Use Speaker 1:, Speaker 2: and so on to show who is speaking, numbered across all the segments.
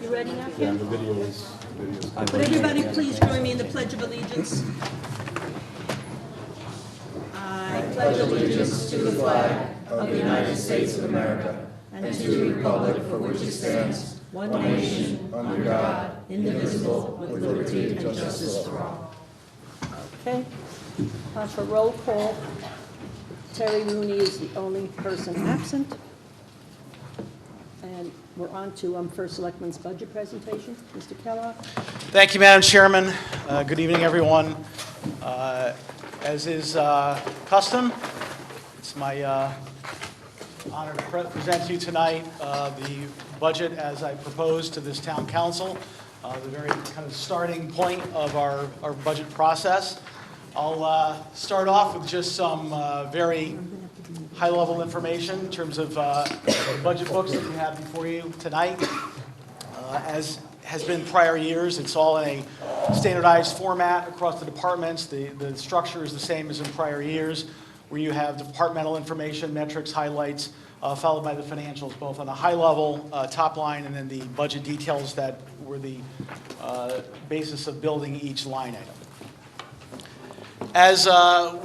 Speaker 1: You ready now,
Speaker 2: Yeah,
Speaker 1: Kim?
Speaker 2: the video is.
Speaker 1: Would everybody please join me in the Pledge of Allegiance? I pledge allegiance to the flag of the United States of America and to the republic for which it stands, one nation, under God, indivisible, with liberty and justice for all. Okay. For roll call, Terry Rooney is the only person absent. And we're on to First Selectman's budget presentation. Mr. Kellogg.
Speaker 3: Thank you, Madam Chairman. Good evening, everyone. As is custom, it's my honor to present to you tonight the budget as I proposed to this town council, the very kind of starting point of our budget process. I'll start off with just some very high-level information in terms of the budget books that we have before you tonight. As has been prior years, it's all in a standardized format across the departments. The structure is the same as in prior years, where you have departmental information, metrics, highlights, followed by the financials, both on a high-level top line and then the budget details that were the basis of building each line item. As I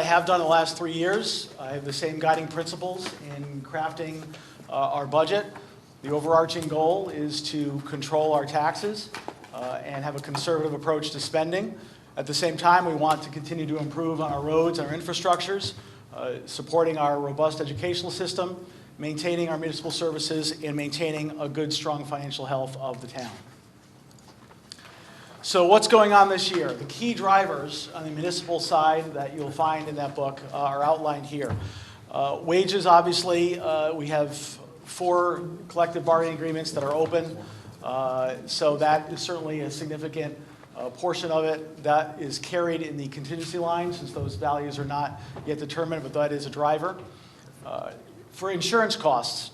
Speaker 3: have done the last 3 years, I have the same guiding principles in crafting our budget. The overarching goal is to control our taxes and have a conservative approach to spending. At the same time, we want to continue to improve on our roads and our infrastructures, supporting our robust educational system, maintaining our municipal services, and maintaining a good, strong financial health of the town. So what's going on this year? The key drivers on the municipal side that you'll find in that book are outlined here. Wages, obviously, we have 4 collective bargaining agreements that are open, so that is certainly a significant portion of it. That is carried in the contingency line since those values are not yet determined, but that is a driver. For insurance costs,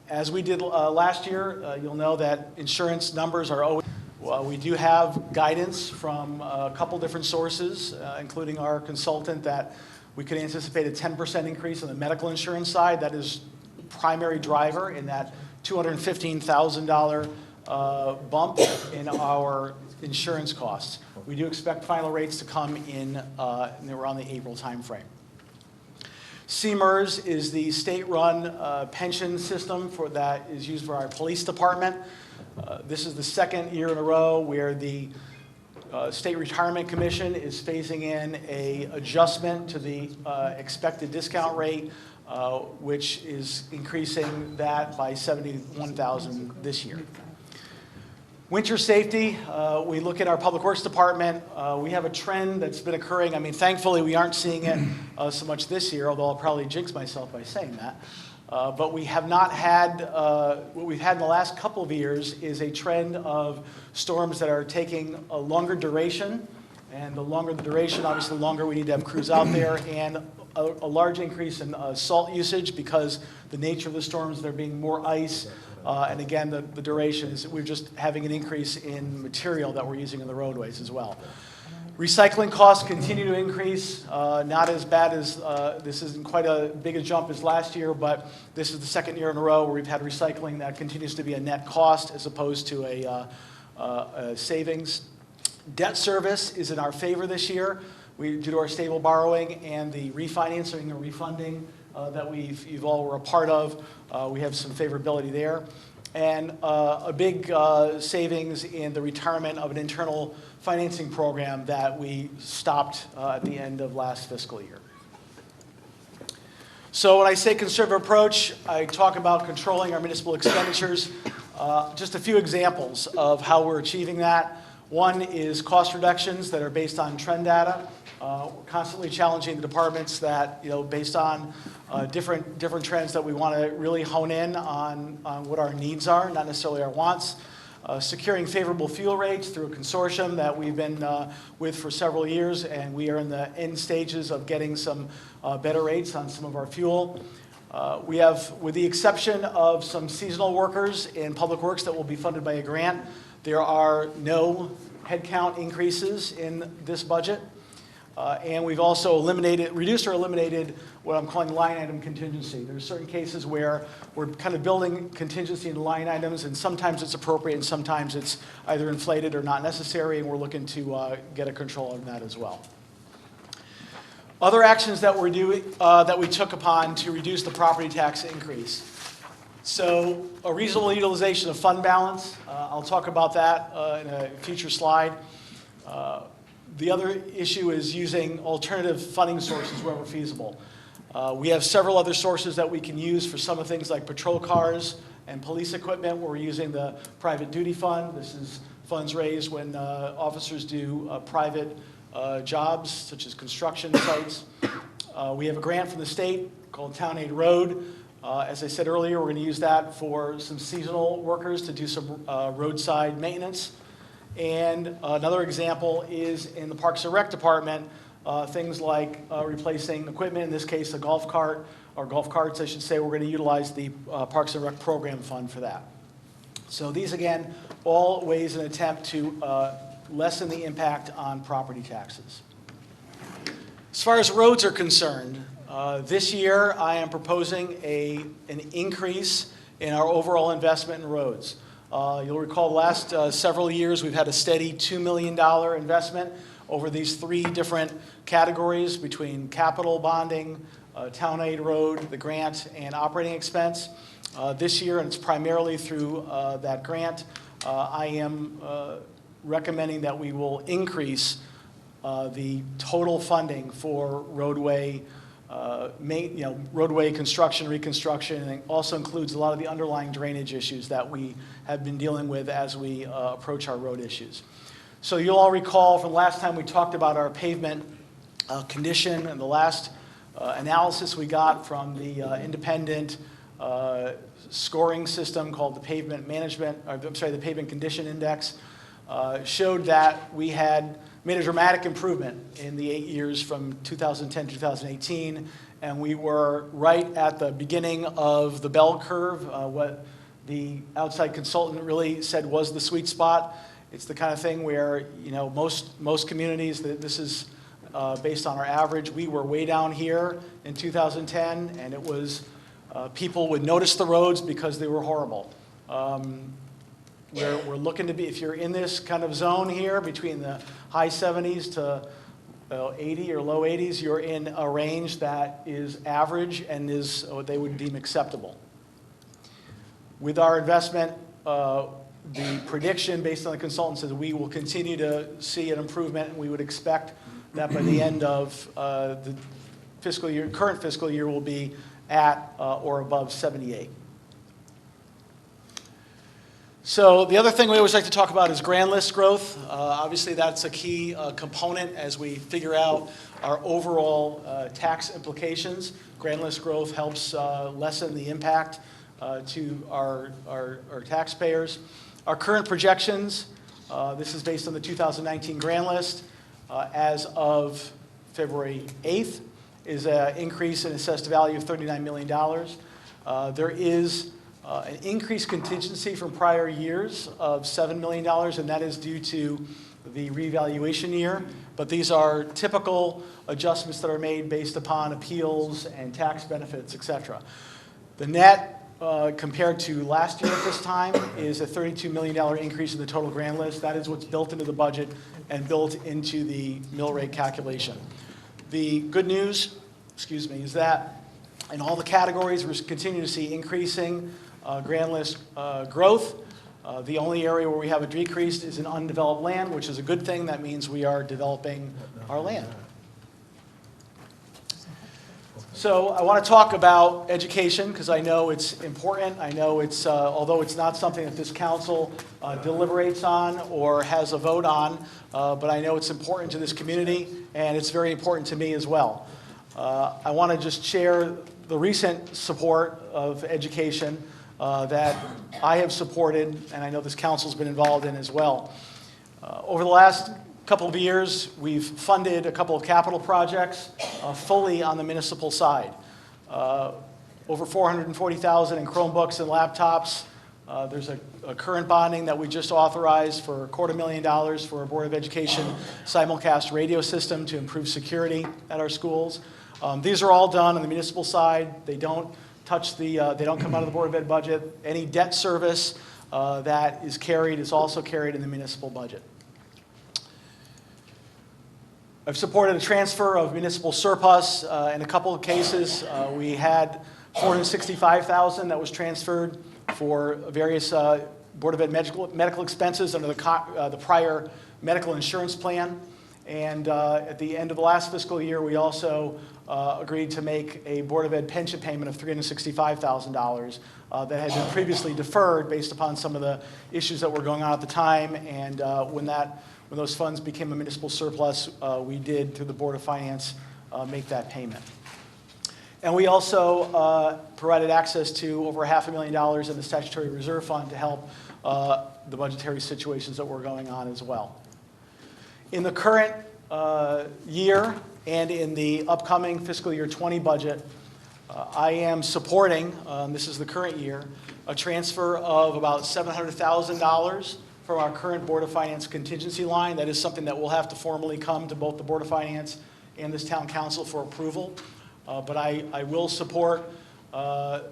Speaker 3: as we did last year, you'll know that insurance numbers are always. Well, we do have guidance from a couple different sources, including our consultant, that we could anticipate a 10% increase on the medical insurance side. That is primary driver in that $215,000 bump in our insurance costs. We do expect final rates to come in around the April timeframe. CMERS is the state-run pension system that is used for our police department. This is the second year in a row where the State Retirement Commission is phasing in an adjustment to the expected discount rate, which is increasing that by $71,000 this year. Winter safety, we look at our Public Works Department. We have a trend that's been occurring. I mean, thankfully, we aren't seeing it so much this year, although I'll probably jinx myself by saying that. But we have not had, what we've had in the last couple of years is a trend of storms that are taking a longer duration. And the longer the duration, obviously the longer we need to have crews out there, and a large increase in salt usage because the nature of the storms, there being more ice. And again, the duration is, we're just having an increase in material that we're using in the roadways as well. Recycling costs continue to increase, not as bad as, this isn't quite as big a jump as last year, but this is the second year in a row where we've had recycling that continues to be a net cost as opposed to a savings. Debt service is in our favor this year due to our stable borrowing and the refinancing or refunding that you've all were a part of. We have some favorability there. And a big savings in the retirement of an internal financing program that we stopped at the end of last fiscal year. So when I say conservative approach, I talk about controlling our municipal expenditures. Just a few examples of how we're achieving that. One is cost reductions that are based on trend data. We're constantly challenging the departments that, based on different trends that we want to really hone in on what our needs are, not necessarily our wants. Securing favorable fuel rates through a consortium that we've been with for several years, and we are in the end stages of getting some better rates on some of our fuel. We have, with the exception of some seasonal workers in Public Works that will be funded by a grant, there are no headcount increases in this budget. And we've also reduced or eliminated what I'm calling line item contingency. There's certain cases where we're kind of building contingency into line items, and sometimes it's appropriate and sometimes it's either inflated or not necessary, and we're looking to get a control on that as well. Other actions that we're doing, that we took upon to reduce the property tax increase. So a reasonable utilization of fund balance. I'll talk about that in a future slide. The other issue is using alternative funding sources wherever feasible. We have several other sources that we can use for some of the things like patrol cars and police equipment, where we're using the private duty fund. This is funds raised when officers do private jobs, such as construction sites. We have a grant from the state called Town Aid Road. As I said earlier, we're going to use that for some seasonal workers to do some roadside maintenance. And another example is in the Parks and Rec Department, things like replacing equipment, in this case a golf cart, or golf carts I should say. We're going to utilize the Parks and Rec Program Fund for that. So these again, all ways in an attempt to lessen the impact on property taxes. As far as roads are concerned, this year I am proposing an increase in our overall investment in roads. You'll recall the last several years we've had a steady $2 million investment over these three different categories between capital bonding, Town Aid Road, the grant, and operating expense. This year, and it's primarily through that grant, I am recommending that we will increase the total funding for roadway roadway construction, reconstruction, and it also includes a lot of the underlying drainage issues that we have been dealing with as we approach our road issues. So you'll all recall from last time we talked about our pavement condition, and the last analysis we got from the independent scoring system called the Pavement Condition Index showed that we had made a dramatic improvement in the 8 years from 2010 to 2018, and we were right at the beginning of the bell curve, what the outside consultant really said was the sweet spot. It's the kind of thing where, you know, most communities, this is based on our average, we were way down here in 2010, and it was people would notice the roads because they were horrible. We're looking to be, if you're in this kind of zone here between the high 70s to 80 or low 80s, you're in a range that is average and is what they would deem acceptable. With our investment, the prediction based on the consultants is we will continue to see an improvement, and we would expect that by the end of the current fiscal year, will be at or above 78. So the other thing we always like to talk about is grand list growth. Obviously, that's a key component as we figure out our overall tax implications. Grand list growth helps lessen the impact to our taxpayers. Our current projections, this is based on the 2019 grand list, as of February 8th, is an increase in assessed value of $39 million. There is an increased contingency from prior years of $7 million, and that is due to the revaluation year. But these are typical adjustments that are made based upon appeals and tax benefits, et cetera. The net, compared to last year at this time, is a $32 million increase in the total grand list. That is what's built into the budget and built into the mill rate calculation. The good news, is that in all the categories, we're continuing to see increasing grand list growth. The only area where we have a decrease is in undeveloped land, which is a good thing. That means we are developing our land. So I want to talk about education because I know it's important. I know it's, although it's not something that this council deliberates on or has a vote on, but I know it's important to this community, and it's very important to me as well. I want to just share the recent support of education that I have supported, and I know this council's been involved in as well. Over the last couple of years, we've funded a couple of capital projects fully on the municipal side. Over $440,000 in Chromebooks and laptops, There's a current bonding that we just authorized for $250,000 for a Board of Education simulcast radio system to improve security at our schools. These are all done on the municipal side. They don't touch they don't come out of the Board of Ed budget. Any debt service that is carried is also carried in the municipal budget. I've supported a transfer of municipal surplus in a couple of cases. We had $465,000 that was transferred for various Board of Ed medical expenses under the prior medical insurance plan. And at the end of the last fiscal year, we also agreed to make a Board of Ed pension payment of $365,000 that had been previously deferred based upon some of the issues that were going on at the time. And when those funds became a municipal surplus, we did, through the Board of Finance, make that payment. And we also provided access to over $500,000 in the statutory reserve fund to help the budgetary situations that were going on as well. In the current year and in the upcoming fiscal year 20 budget, I am supporting, this is the current year, a transfer of about $700,000 from our current Board of Finance contingency line. That is something that will have to formally come to both the Board of Finance and this town council for approval. But I will support that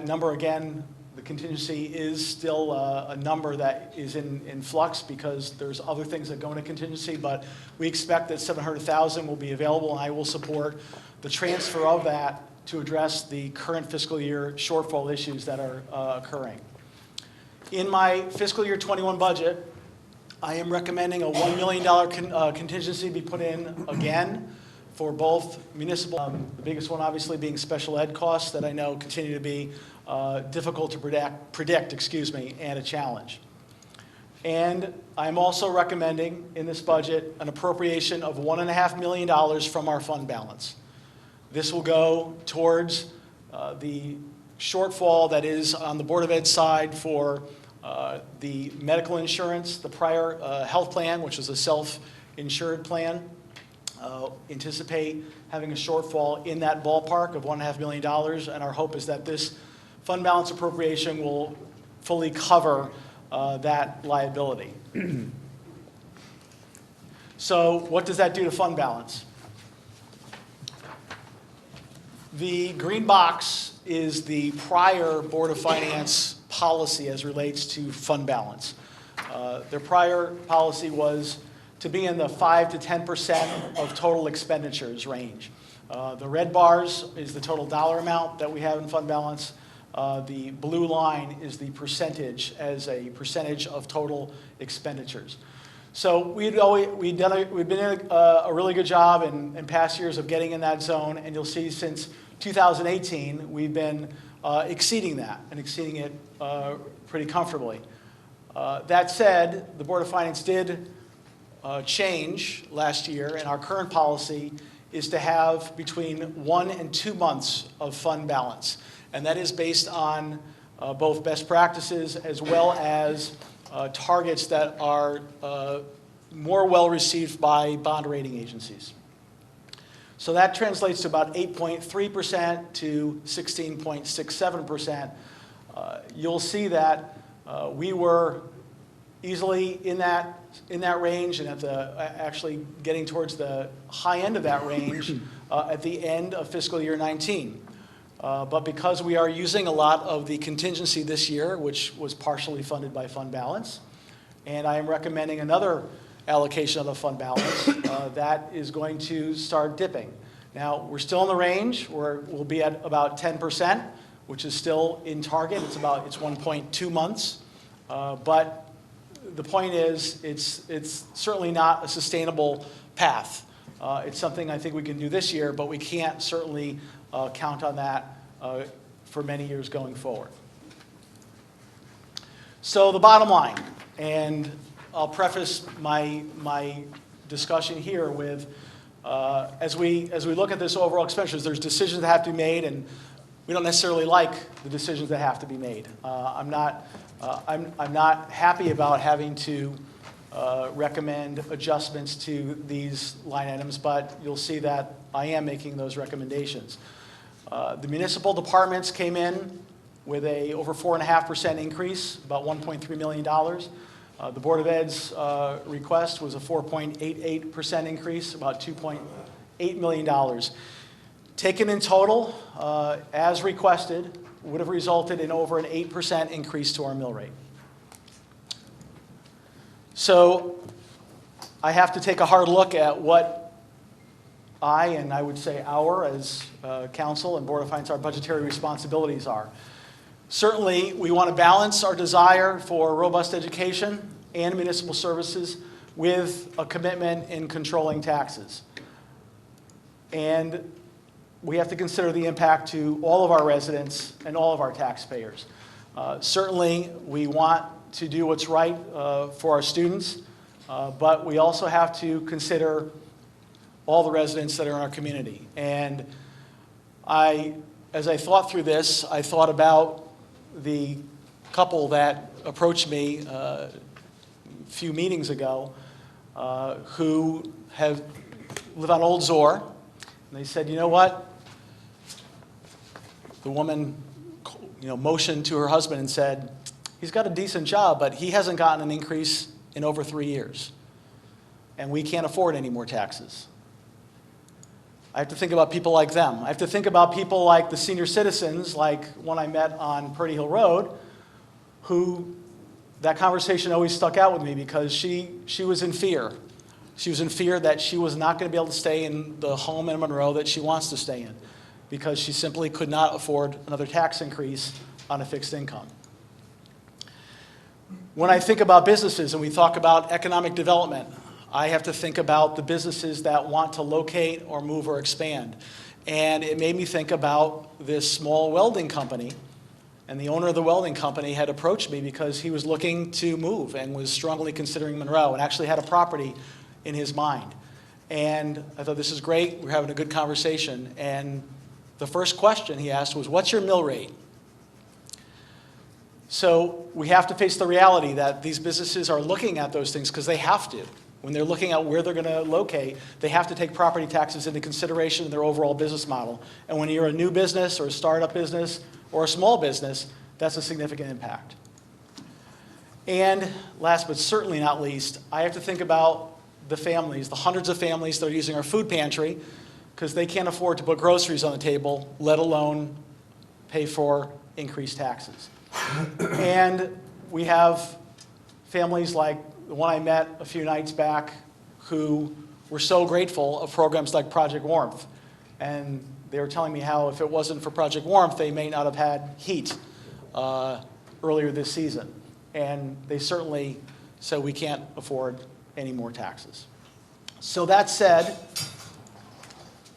Speaker 3: number. Again, the contingency is still a number that is in flux because there's other things that go into contingency, but we expect that $700,000 will be available, and I will support the transfer of that to address the current fiscal year shortfall issues that are occurring. In my fiscal year 21 budget, I am recommending a $1 million contingency be put in again for both municipal, the biggest one obviously being special ed costs that I know continue to be difficult to predict, and a challenge. And I'm also recommending in this budget an appropriation of $1.5 million from our fund balance. This will go towards the shortfall that is on the Board of Ed side for the medical insurance, the prior health plan, which is a self-insured plan. Anticipate having a shortfall in that ballpark of $1.5 million, and our hope is that this fund balance appropriation will fully cover that liability. So what does that do to fund balance? The green box is the prior Board of Finance policy as relates to fund balance. Their prior policy was to be in the 5 to 10% of total expenditures range. The red bars is the total dollar amount that we have in fund balance. The blue line is the percentage as a percentage of total expenditures. So we've been doing a really good job in past years of getting in that zone, and you'll see since 2018 we've been exceeding that and exceeding it pretty comfortably. That said, the Board of Finance did change last year, and our current policy is to have between 1 and 2 months of fund balance. And that is based on both best practices as well as targets that are more well received by bond rating agencies. So that translates to about 8.3% to 16.67%. You'll see that we were easily in that range, and actually getting towards the high end of that range at the end of fiscal year 19. But because we are using a lot of the contingency this year, which was partially funded by fund balance, and I am recommending another allocation of the fund balance, that is going to start dipping. Now, we're still in the range. We'll be at about 10%, which is still in target. It's 1.2 months. But the point is, it's certainly not a sustainable path. It's something I think we can do this year, but we can't certainly count on that for many years going forward. So the bottom line, and I'll preface my discussion here with, as we look at this overall expenditures, there's decisions that have to be made, and we don't necessarily like the decisions that have to be made. I'm not happy about having to recommend adjustments to these line items, but you'll see that I am making those recommendations. The municipal departments came in with a over 4.5% increase, about $1.3 million. The Board of Ed's request was a 4.88% increase, about $2.8 million. Taken in total, as requested, would have resulted in over an 8% increase to our mill rate. So I have to take a hard look at what I would say our, as council and Board of Finance, our budgetary responsibilities are. Certainly, we want to balance our desire for robust education and municipal services with a commitment in controlling taxes. And we have to consider the impact to all of our residents and all of our taxpayers. Certainly, we want to do what's right for our students, but we also have to consider all the residents that are in our community. And as I thought through this, I thought about the couple that approached me a few meetings ago who live on Old Zor. And they said, you know what? The woman motioned to her husband and said, he's got a decent job, but he hasn't gotten an increase in over 3 years. And we can't afford any more taxes. I have to think about people like them. I have to think about people like the senior citizens, like one I met on Purdy Hill Road, who that conversation always stuck out with me because she was in fear. She was in fear that she was not going to be able to stay in the home in Monroe that she wants to stay in because she simply could not afford another tax increase on a fixed income. When I think about businesses and we talk about economic development, I have to think about the businesses that want to locate or move or expand. And it made me think about this small welding company. And the owner of the welding company had approached me because he was looking to move and was strongly considering Monroe and actually had a property in his mind. And I thought, this is great. We're having a good conversation. And the first question he asked was, what's your mill rate? So we have to face the reality that these businesses are looking at those things because they have to. When they're looking at where they're going to locate, they have to take property taxes into consideration in their overall business model. And when you're a new business or a startup business or a small business, that's a significant impact. And last but certainly not least, I have to think about the families, the hundreds of families that are using our food pantry because they can't afford to put groceries on the table, let alone pay for increased taxes. And we have families like the one I met a few nights back who were so grateful of programs like Project Warmth. And they were telling me how if it wasn't for Project Warmth, they may not have had heat earlier this season. And they certainly said we can't afford any more taxes. So that said,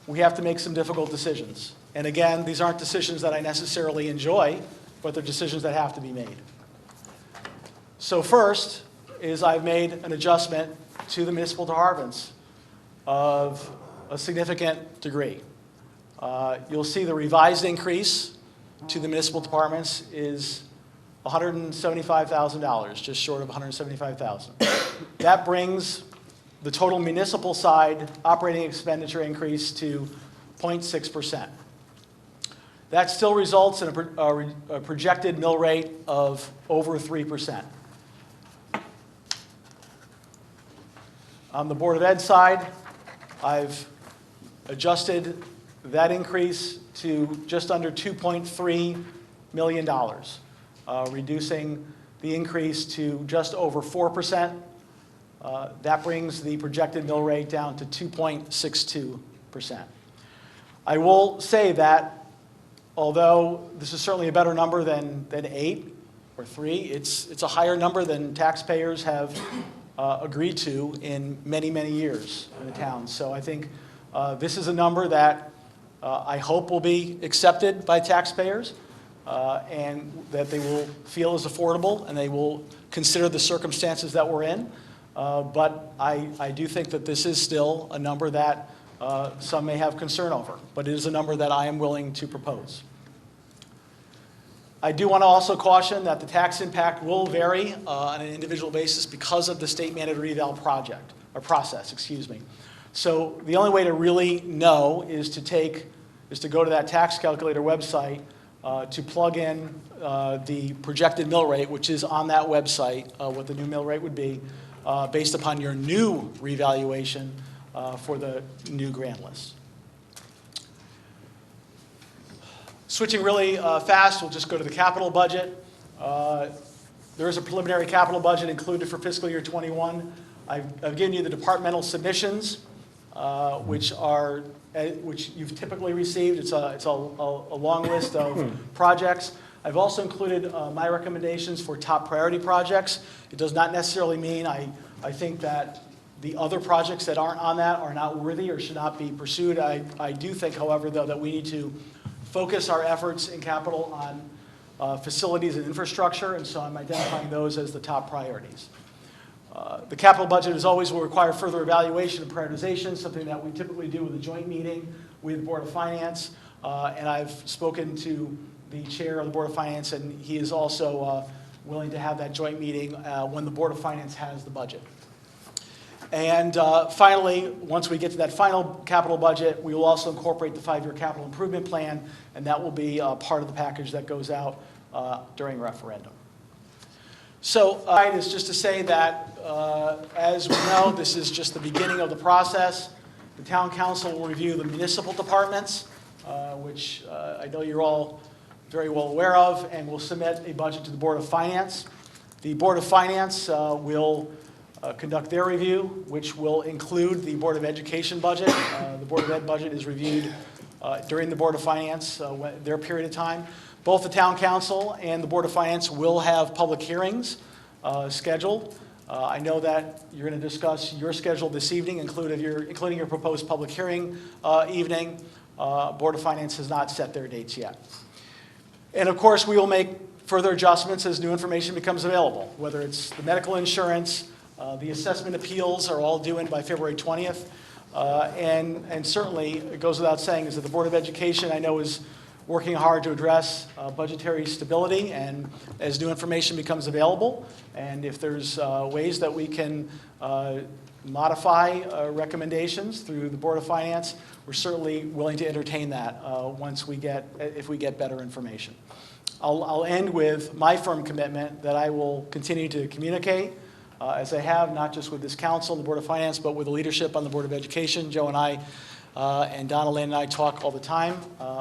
Speaker 3: we have to make some difficult decisions. And again, these aren't decisions that I necessarily enjoy, but they're decisions that have to be made. So first is I've made an adjustment to the municipal departments of a significant degree. You'll see the revised increase to the municipal departments is $175,000, just short of $175,000. That brings the total municipal side operating expenditure increase to 0.6%. That still results in a projected mill rate of over 3%. On the Board of Ed side, I've adjusted that increase to just under $2.3 million, reducing the increase to just over 4%. That brings the projected mill rate down to 2.62%. I will say that although this is certainly a better number than 8 or 3, it's a higher number than taxpayers have agreed to in many, many years in the town. So I think this is a number that I hope will be accepted by taxpayers and that they will feel is affordable and they will consider the circumstances that we're in. But I do think that this is still a number that some may have concern over, but it is a number that I am willing to propose. I do want to also caution that the tax impact will vary on an individual basis because of the state-mandated reval process. So the only way to really know is to go to that tax calculator website to plug in the projected mill rate, which is on that website, what the new mill rate would be, based upon your new revaluation for the new grand list. Switching really fast, we'll just go to the capital budget. There is a preliminary capital budget included for fiscal year 21. I've given you the departmental submissions, which you've typically received. It's a long list of projects. I've also included my recommendations for top priority projects. It does not necessarily mean I think that the other projects that aren't on that are not worthy or should not be pursued. I do think, however, though, that we need to focus our efforts in capital on facilities and infrastructure, and so I'm identifying those as the top priorities. The capital budget, as always, will require further evaluation and prioritization, something that we typically do with a joint meeting with the Board of Finance, and I've spoken to the chair of the Board of Finance, and he is also willing to have that joint meeting when the Board of Finance has the budget. And finally, once we get to that final capital budget, we will also incorporate the 5-year capital improvement plan, and that will be part of the package that goes out during referendum. So it's just to say that, as we know, this is just the beginning of the process. The town council will review the municipal departments, which I know you're all very well aware of, and will submit a budget to the Board of Finance. The Board of Finance will conduct their review, which will include the Board of Education budget. The Board of Ed budget is reviewed during the Board of Finance, their period of time. Both the Town Council and the Board of Finance will have public hearings scheduled. I know that you're going to discuss your schedule this evening, including your proposed public hearing evening. Board of Finance has not set their dates yet. And of course, we will make further adjustments as new information becomes available, whether it's the medical insurance, the assessment appeals are all due in by February 20th. And certainly, it goes without saying, is that the Board of Education, I know, is working hard to address budgetary stability, and as new information becomes available, and if there's ways that we can modify recommendations through the Board of Finance, we're certainly willing to entertain that if we get better information. I'll end with my firm commitment that I will continue to communicate, as I have, not just with this council and the Board of Finance, but with the leadership on the Board of Education. Joe and I and Donna Lynn and I talk all the time.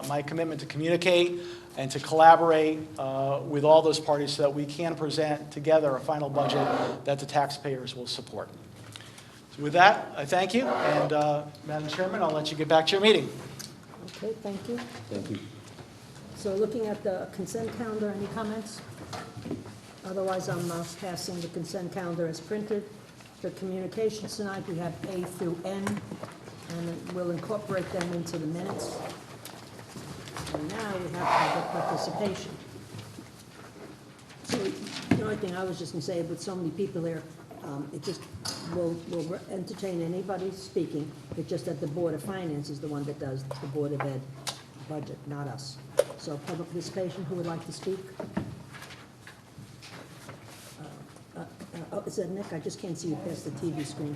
Speaker 3: My commitment to communicate and to collaborate with all those parties so that we can present together a final budget that the taxpayers will support. So with that, I thank you, and Madam Chairman, I'll let you get back to your meeting.
Speaker 1: Okay, thank you.
Speaker 2: Thank you.
Speaker 1: So looking at the consent calendar, any comments? Otherwise, I'm passing the consent calendar as printed. The communications tonight, we have A through N, and we'll incorporate them into the minutes. And now we have public participation. So the only thing I was just going to say, with so many people there, it just will entertain anybody speaking. It's just that the Board of Finance is the one that does the Board of Ed budget, not us. So public participation, who would like to speak? Is that Nick? I just can't see you past the TV screen.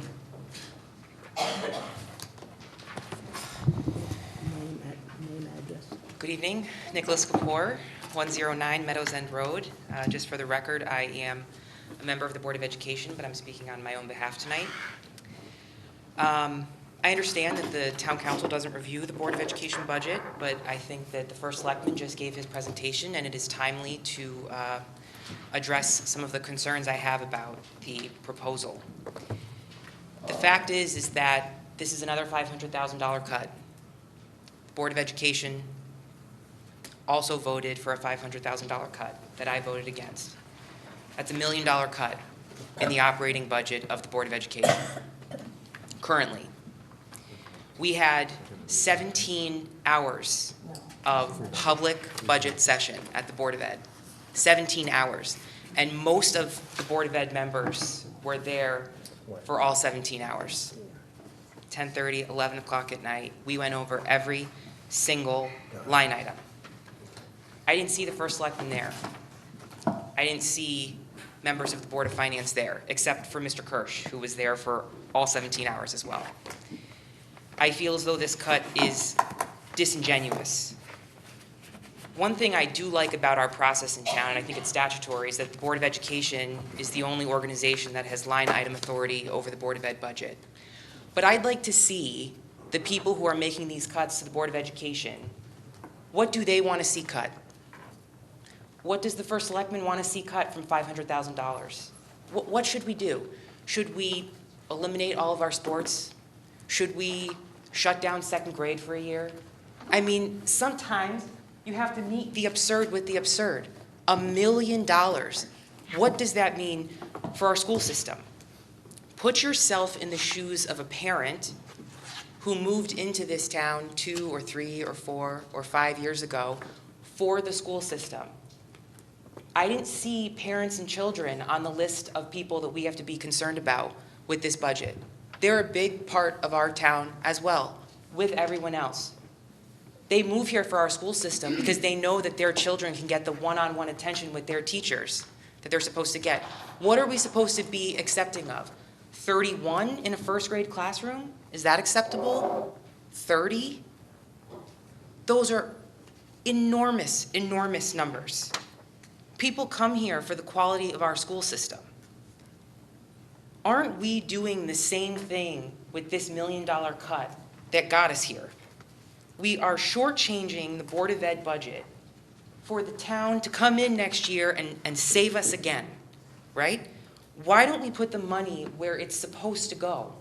Speaker 1: Name, address.
Speaker 4: Good evening, Nicholas Kapoor, 109 Meadows End Road. Just for the record, I am a member of the Board of Education, but I'm speaking on my own behalf tonight. I understand that the Town Council doesn't review the Board of Education budget, but I think that the First Selectman just gave his presentation, and it is timely to address some of the concerns I have about the proposal. The fact is that this is another $500,000 cut. The Board of Education also voted for a $500,000 cut that I voted against. That's $1 million cut in the operating budget of the Board of Education. Currently, we had 17 hours of public budget session at the Board of Ed. 17 hours. And most of the Board of Ed members were there for all 17 hours. 10:30, 11 o'clock at night. We went over every single line item. I didn't see the First Selectman there. I didn't see members of the Board of Finance there, except for Mr. Kirsch, who was there for all 17 hours as well. I feel as though this cut is disingenuous. One thing I do like about our process in town, and I think it's statutory, is that the Board of Education is the only organization that has line item authority over the Board of Ed budget. But I'd like to see the people who are making these cuts to the Board of Education, what do they want to see cut? What does the First Selectman want to see cut from $500,000? What should we do? Should we eliminate all of our sports? Should we shut down second grade for a year? I mean, sometimes you have to meet the absurd with the absurd. $1 million. What does that mean for our school system? Put yourself in the shoes of a parent who moved into this town 2 or 3 or 4 or 5 years ago for the school system. I didn't see parents and children on the list of people that we have to be concerned about with this budget. They're a big part of our town as well, with everyone else. They move here for our school system because they know that their children can get the one-on-one attention with their teachers that they're supposed to get. What are we supposed to be accepting of? 31 in a first grade classroom? Is that acceptable? 30? Those are enormous, enormous numbers. People come here for the quality of our school system. Aren't we doing the same thing with this $1 million cut that got us here? We are shortchanging the Board of Ed budget for the town to come in next year and save us again, right? Why don't we put the money where it's supposed to go?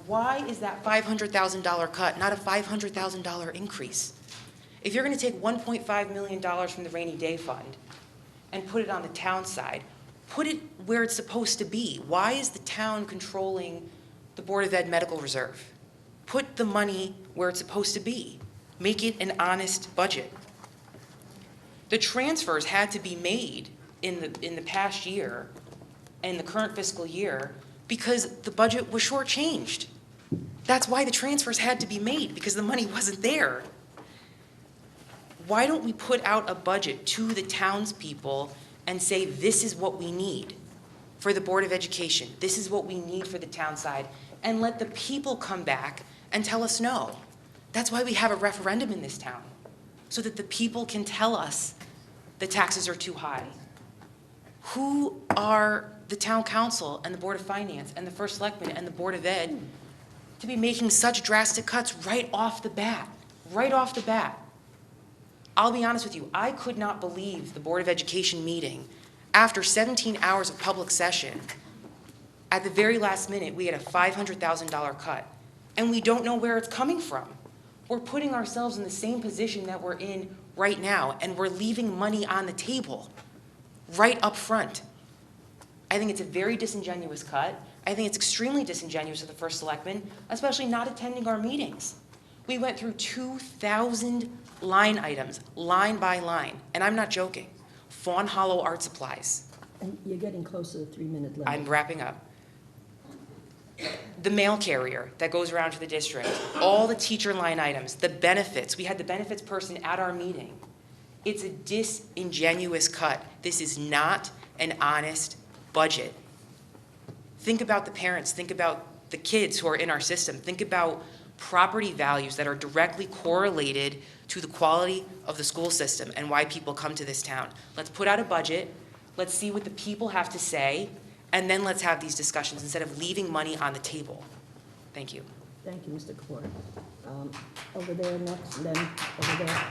Speaker 4: Why is that $500,000 cut not a $500,000 increase? If you're going to take $1.5 million from the rainy day fund and put it on the town side, put it where it's supposed to be. Why is the town controlling the Board of Ed medical reserve? Put the money where it's supposed to be. Make it an honest budget. The transfers had to be made in the past year and the current fiscal year because the budget was shortchanged. That's why the transfers had to be made, because the money wasn't there. Why don't we put out a budget to the townspeople and say, this is what we need for the Board of Education. This is what we need for the town side. And let the people come back and tell us no. That's why we have a referendum in this town, so that the people can tell us the taxes are too high. Who are the town council and the Board of Finance and the First Selectman and the Board of Ed to be making such drastic cuts right off the bat? Right off the bat. I'll be honest with you, I could not believe the Board of Education meeting, after 17 hours of public session, at the very last minute, we had a $500,000 cut, and we don't know where it's coming from. We're putting ourselves in the same position that we're in right now, and we're leaving money on the table right up front. I think it's a very disingenuous cut. I think it's extremely disingenuous of the First Selectman, especially not attending our meetings. We went through 2,000 line items, line by line, and I'm not joking. Fawn Hollow art supplies.
Speaker 1: And you're getting close to the 3-minute limit.
Speaker 4: I'm wrapping up. The mail carrier that goes around to the district, all the teacher line items, the benefits. We had the benefits person at our meeting. It's a disingenuous cut. This is not an honest budget. Think about the parents. Think about the kids who are in our system. Think about property values that are directly correlated to the quality of the school system and why people come to this town. Let's put out a budget. Let's see what the people have to say. And then let's have these discussions instead of leaving money on the table. Thank you.
Speaker 1: Thank you, Mr. Kapoor. Over there next, and then over there.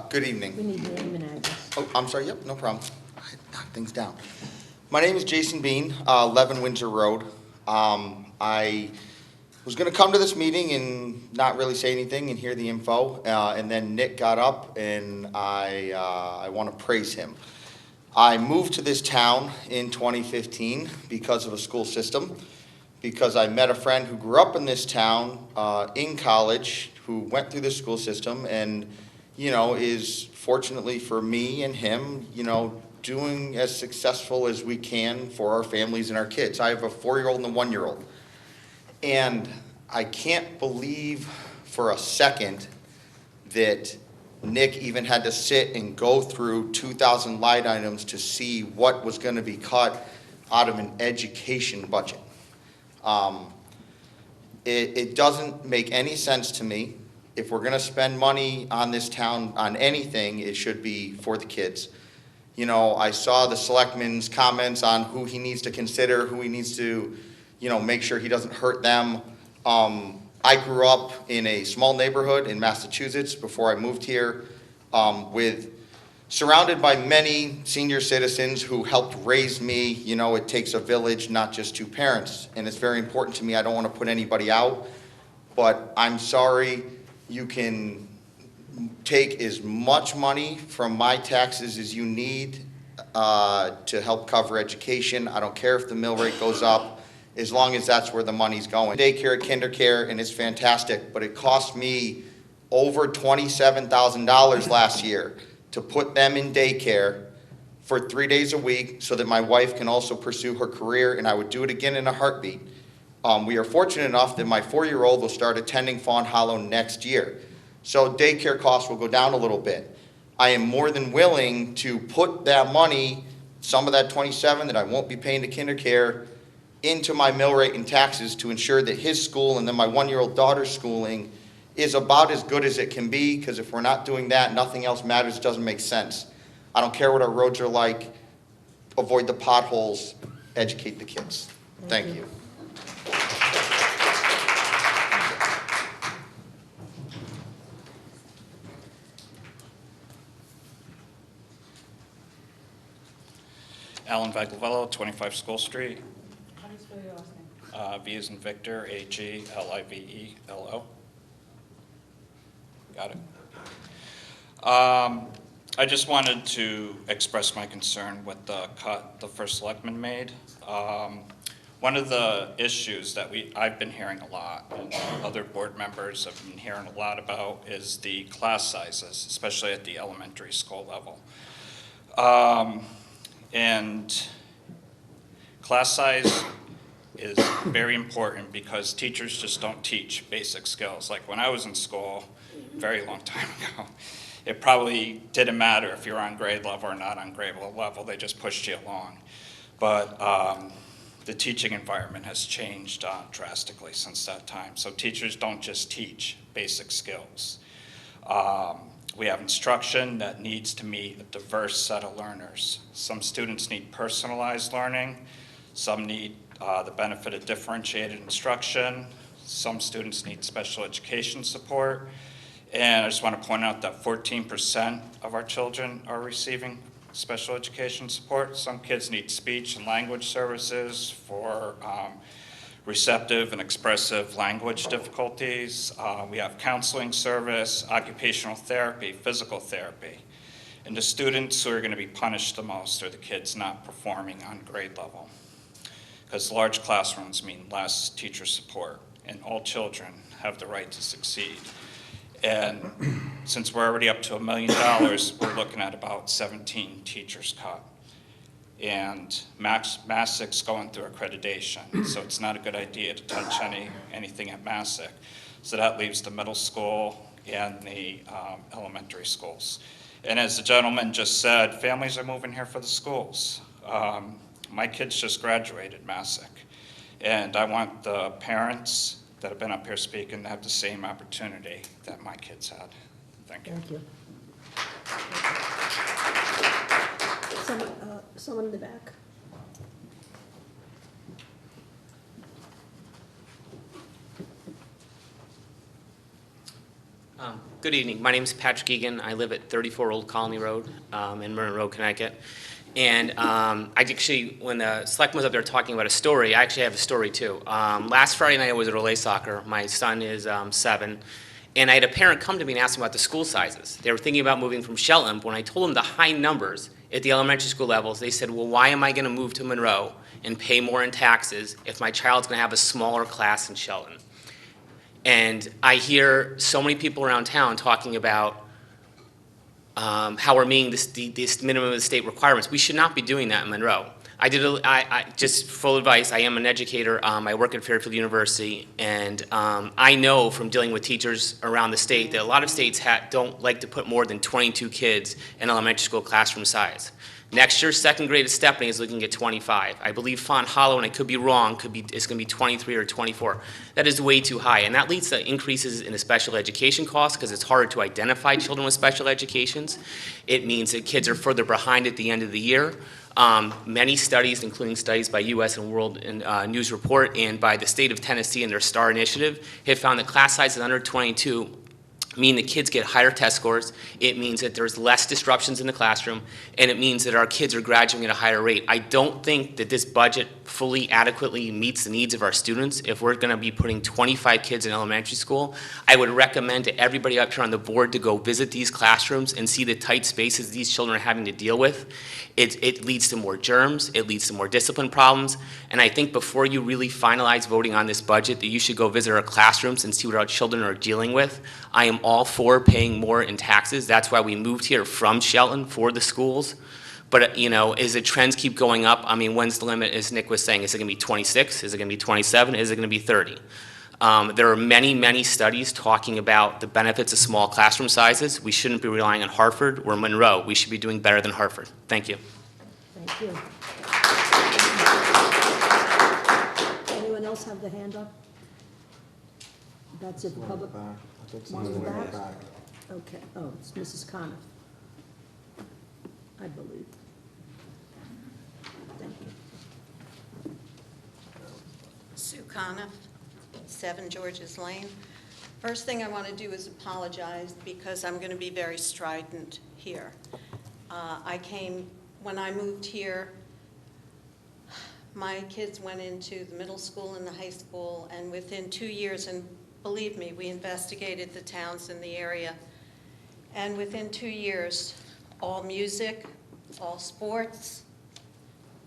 Speaker 2: Good evening.
Speaker 1: We need name and address.
Speaker 2: Oh, I'm sorry, yep, no problem. I knocked things down. My name is Jason Bean, 11 Windsor Road. I was gonna come to this meeting and not really say anything and hear the info, and then Nick got up and I wanna praise him. I moved to this town in 2015 because of a school system, because I met a friend who grew up in this town in college, who went through the school system and, you know, is fortunately for me and him, you know, doing as successful as we can for our families and our kids. I have a 4-year-old and a 1-year-old. And I can't believe for a second that Nick even had to sit and go through 2,000 line items to see what was going to be cut out of an education budget. It doesn't make any sense to me if we're gonna spend money on this town, on anything, it should be for the kids. You know, I saw the selectman's comments on who he needs to consider, who he needs to, you know, make sure he doesn't hurt them. I grew up in a small neighborhood in Massachusetts before I moved here, surrounded by many senior citizens who helped raise me. You know, it takes a village, not just two parents, and it's very important to me. I don't want to put anybody out, but I'm sorry, you can take as much money from my taxes as you need to help cover education. I don't care if the mill rate goes up, as long as that's where the money's going. Daycare, kinder care, and it's fantastic, but it cost me over $27,000 last year to put them in daycare for 3 days a week so that my wife can also pursue her career, and I would do it again in a heartbeat. We are fortunate enough that my 4-year-old will start attending Fawn Hollow next year. So daycare costs will go down a little bit. I am more than willing to put that money, some of that 27 that I won't be paying to kinder care, into my mill rate and taxes to ensure that his school and then my 1-year-old daughter's schooling is about as good as it can be, because if we're not doing that, nothing else matters, doesn't make sense. I don't care what our roads are like, avoid the potholes, educate the kids. Thank you.
Speaker 5: Alan Vaglavello, 25 School Street.
Speaker 1: How do you spell your last name?
Speaker 5: V as in Victor, Aglivelo. Got it. I just wanted to express my concern with the cut the first selectman made. One of the issues that I've been hearing a lot, and other board members have been hearing a lot about, is the class sizes, especially at the elementary school level. And class size is very important because teachers just don't teach basic skills. Like when I was in school, a very long time ago, it probably didn't matter if you're on grade level or not on grade level, they just pushed you along. But the teaching environment has changed drastically since that time. So teachers don't just teach basic skills. We have instruction that needs to meet a diverse set of learners. Some students need personalized learning. Some need the benefit of differentiated instruction. Some students need special education support. And I just want to point out that 14% of our children are receiving special education support. Some kids need speech and language services for receptive and expressive language difficulties. We have counseling service, occupational therapy, physical therapy. And the students who are going to be punished the most are the kids not performing on grade level. Because large classrooms mean less teacher support, and all children have the right to succeed. And since we're already up to $1 million, we're looking at about 17 teachers cut. And Massic's going through accreditation, so it's not a good idea to touch anything at Massic. So that leaves the middle school and the elementary schools. And as the gentleman just said, families are moving here for the schools. My kids just graduated Massic, and I want the parents that have been up here speaking to have the same opportunity that my kids had. Thank you.
Speaker 1: Thank you. Someone in the back.
Speaker 6: Good evening. My name is Patrick Egan. I live at 34 Old Colony Road in Monroe, Connecticut. And I actually, when the selectman was up there talking about a story, I actually have a story too. Last Friday night I was at relay soccer. My son is 7. And I had a parent come to me and ask me about the school sizes. They were thinking about moving from Shelton, but when I told them the high numbers at the elementary school levels, they said, well, why am I going to move to Monroe and pay more in taxes if my child's going to have a smaller class in Shelton? And I hear so many people around town talking about how we're meeting this minimum of the state requirements. We should not be doing that in Monroe. Just full advice, I am an educator. I work at Fairfield University, and I know from dealing with teachers around the state that a lot of states don't like to put more than 22 kids in elementary school classroom size. Next year, second grade at Stepney is looking at 25. I believe Font Hollow, and I could be wrong, it's going to be 23 or 24. That is way too high, and that leads to increases in the special education costs because it's harder to identify children with special educations. It means that kids are further behind at the end of the year. Many studies, including studies by U.S. and World News Report and by the state of Tennessee and their STAR initiative, have found that class sizes under 22 mean that kids get higher test scores, it means that there's less disruptions in the classroom, and it means that our kids are graduating at a higher rate. I don't think that this budget fully adequately meets the needs of our students. If we're going to be putting 25 kids in elementary school, I would recommend to everybody up here on the board to go visit these classrooms and see the tight spaces these children are having to deal with. It leads to more germs, it leads to more discipline problems, and I think before you really finalize voting on this budget, that you should go visit our classrooms and see what our children are dealing with. I am all for paying more in taxes. That's why we moved here from Shelton for the schools. But, you know, as the trends keep going up, I mean, when's the limit, as Nick was saying? Is it going to be 26? Is it going to be 27? Is it going to be 30? There are many, many studies talking about the benefits of small classroom sizes. We shouldn't be relying on Hartford or Monroe. We should be doing better than Hartford. Thank you.
Speaker 1: Thank you. Anyone else have the hand up? That's it, the public. One in the back? Okay, oh, it's Mrs. Coniff, I believe. Thank you.
Speaker 7: Sue Coniff, 7 Georges Lane. First thing I want to do is apologize because I'm going to be very strident here. When I moved here, my kids went into the middle school and the high school, and within 2 years, and believe me, we investigated the towns in the area, and within 2 years, all music, all sports,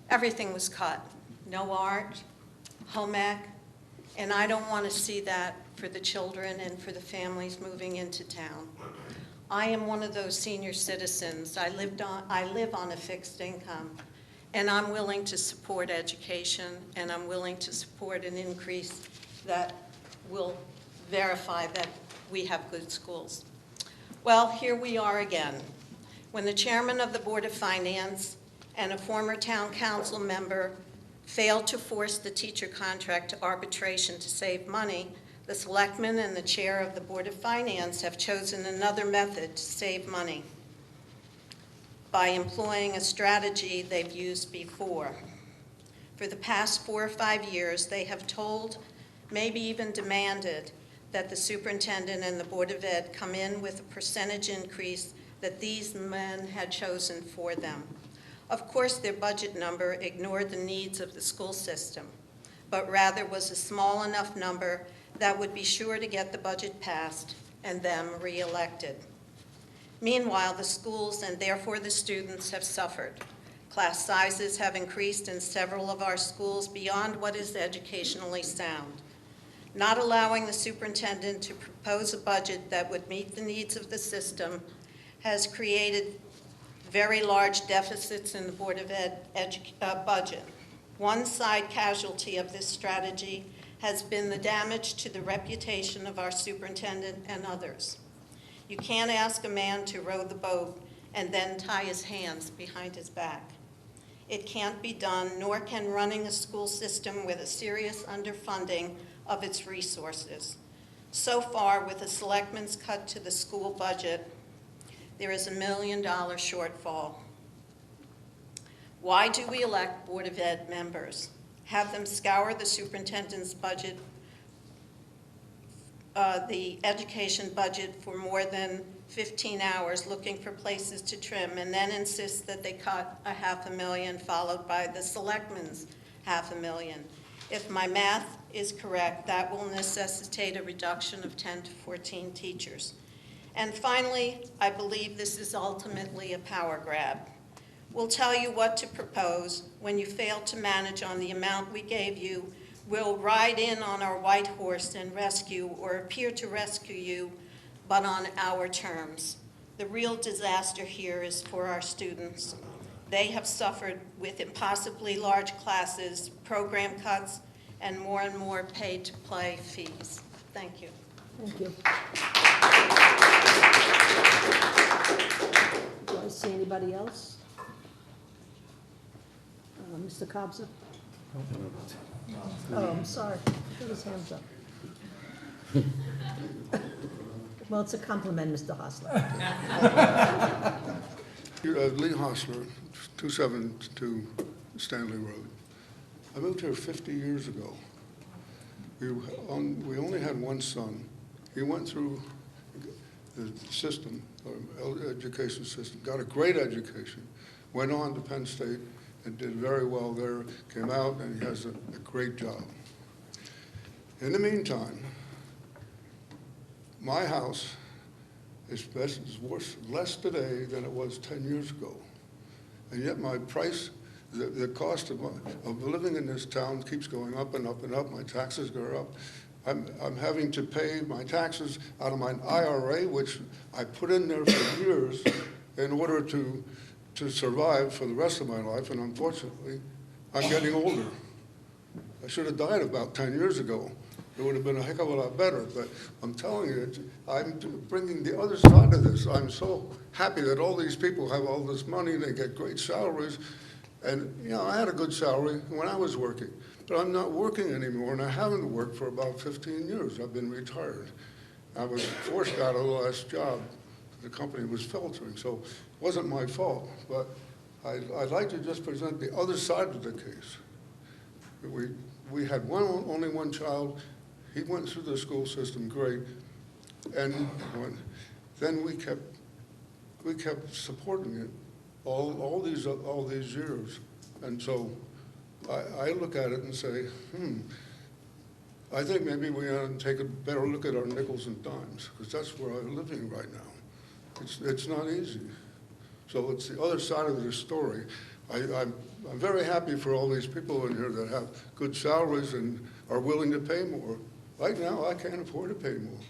Speaker 7: everything was cut. No art, home ec, and I don't want to see that for the children and for the families moving into town. I am one of those senior citizens. I live on a fixed income, and I'm willing to support education, and I'm willing to support an increase that will verify that we have good schools. Well, here we are again. When the chairman of the Board of Finance and a former town council member failed to force the teacher contract to arbitration to save money, the selectmen and the chair of the Board of Finance have chosen another method to save money by employing a strategy they've used before. For the past 4 or 5 years, they have told, maybe even demanded, that the superintendent and the Board of Ed come in with a percentage increase that these men had chosen for them. Of course, their budget number ignored the needs of the school system, but rather was a small enough number that would be sure to get the budget passed and them reelected. Meanwhile, the schools and therefore the students have suffered. Class sizes have increased in several of our schools beyond what is educationally sound. Not allowing the superintendent to propose a budget that would meet the needs of the system has created very large deficits in the Board of Ed budget. One side casualty of this strategy has been the damage to the reputation of our superintendent and others. You can't ask a man to row the boat and then tie his hands behind his back. It can't be done, nor can running a school system with a serious underfunding of its resources. So far, with the selectmen's cut to the school budget, there is $1 million shortfall. Why do we elect Board of Ed members? Have them scour the superintendent's budget, the education budget, for more than 15 hours looking for places to trim, and then insist that they cut $500,000, followed by the selectmen's $500,000. If my math is correct, that will necessitate a reduction of 10 to 14 teachers. And finally, I believe this is ultimately a power grab. We'll tell you what to propose. When you fail to manage on the amount we gave you, we'll ride in on our white horse and rescue, or appear to rescue you, but on our terms. The real disaster here is for our students. They have suffered with impossibly large classes, program cuts, and more pay-to-play fees. Thank you.
Speaker 1: Thank you. Do I see anybody else? Mr. Cobza? Oh, I'm sorry. Put his hands up. Well, it's a compliment, Mr. Hostler.
Speaker 8: Lee Hostler, 272 Stanley Road. I moved here 50 years ago. We only had one son. He went through the system, education system, got a great education, went on to Penn State and did very well there, came out and he has a great job. In the meantime, my house is worth less today than it was 10 years ago. And yet my price, the cost of living in this town keeps going up and up and up. My taxes go up. I'm having to pay my taxes out of my IRA, which I put in there for years in order to survive for the rest of my life. And unfortunately, I'm getting older. I should have died about 10 years ago. It would have been a heck of a lot better, but I'm telling you, I'm bringing the other side of this. I'm so happy that all these people have all this money, they get great salaries, and you know, I had a good salary when I was working, but I'm not working anymore, and I haven't worked for about 15 years. I've been retired. I was forced out of the last job. The company was filtering, so it wasn't my fault, but I'd like to just present the other side of the case. We had only one child. He went through the school system great, and then we kept supporting it all these years, and so I look at it and say, I think maybe we ought to take a better look at our nickels and dimes, because that's where I'm living right now. It's not easy. So it's the other side of the story. I'm very happy for all these people in here that have good salaries and are willing to pay more. Right now, I can't afford to pay more.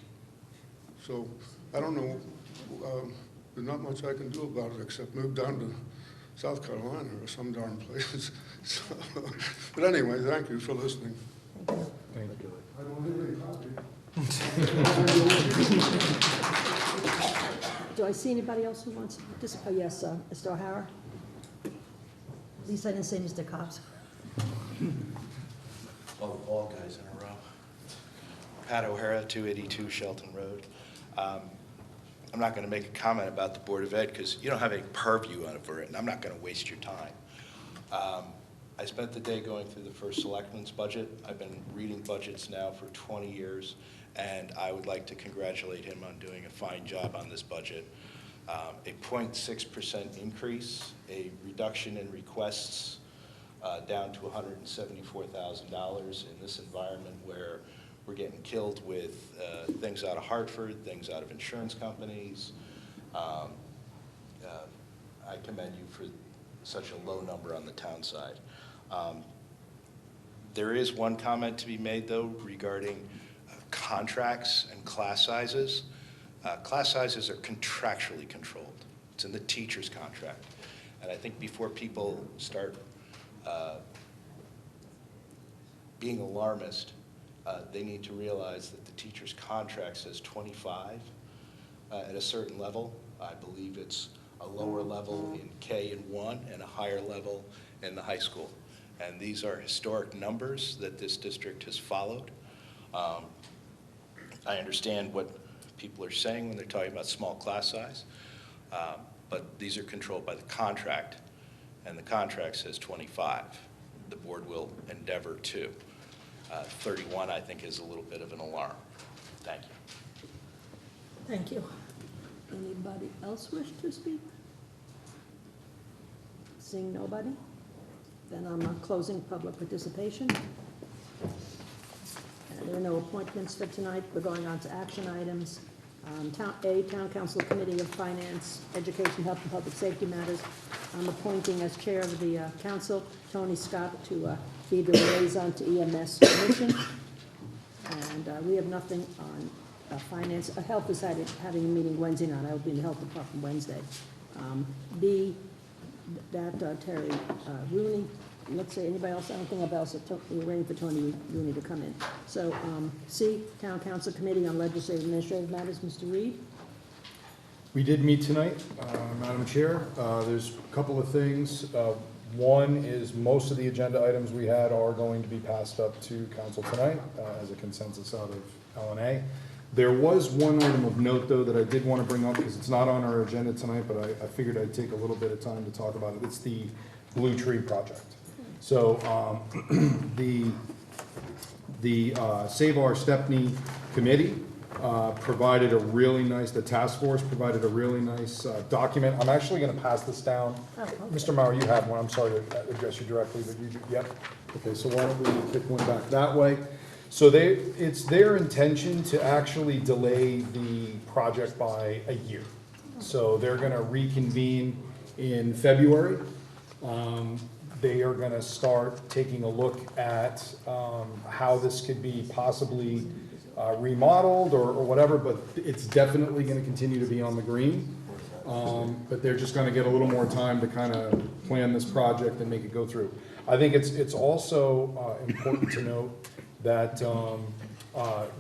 Speaker 8: So I don't know, there's not much I can do about it except move down to South Carolina or some darn place. So, but anyway, thank you for listening.
Speaker 9: Thank you.
Speaker 8: I don't have any copy.
Speaker 1: Do I see anybody else who wants to participate? Yes, Mr. O'Hara? At least I didn't say Mr. Cobbs.
Speaker 10: All guys in a row. Pat O'Hara, 282 Shelton Road. I'm not going to make a comment about the Board of Ed because you don't have any purview over it, and I'm not going to waste your time. I spent the day going through the first selectman's budget. I've been reading budgets now for 20 years, and I would like to congratulate him on doing a fine job on this budget. A 0.6% increase, a reduction in requests down to $174,000 in this environment where we're getting killed with things out of Hartford, things out of insurance companies. I commend you for such a low number on the town side. There is one comment to be made, though, regarding contracts and class sizes. Class sizes are contractually controlled. It's in the teacher's contract. And I think before people start being alarmist, they need to realize that the teacher's contract says 25 at a certain level. I believe it's a lower level in K and 1 and a higher level in the high school. And these are historic numbers that this district has followed. I understand what people are saying when they're talking about small class size, but these are controlled by the contract, and the contract says 25. The board will endeavor to. 31, I think, is a little bit of an alarm. Thank you.
Speaker 1: Thank you. Anybody else wish to speak? Seeing nobody? Then I'm closing public participation. There are no appointments for tonight. We're going on to action items. Town Council Committee of Finance, Education, Health, and Public Safety Matters. I'm appointing as chair of the council, Tony Scott, to be the liaison to EMS Commission. And we have nothing on finance. Health is having a meeting Wednesday night. I will be in the Health Department Wednesday. Terry Rooney. Let's say anybody else, I don't think about else, we're waiting for Tony Rooney to come in. So, C, Town Council Committee on Legislative and Administrative Matters, Mr. Reed.
Speaker 9: We did meet tonight, Madam Chair. There's a couple of things. One is most of the agenda items we had are going to be passed up to council tonight as a consensus out of LNA. There was one item of note, though, that I did want to bring up because it's not on our agenda tonight, but I figured I'd take a little bit of time to talk about it. It's the Blue Tree Project. So the Save Our Stepney Committee provided a really nice, the task force provided a really nice document. I'm actually going to pass this down. Mr. Mauer, you have one. I'm sorry to address you directly, but you do, yep. Okay, so why don't we pick one back that way? So it's their intention to actually delay the project by a year. So they're going to reconvene in February. They are going to start taking a look at how this could be possibly remodeled or whatever, but it's definitely going to continue to be on the green. But they're just going to get a little more time to kind of plan this project and make it go through. I think it's also important to note that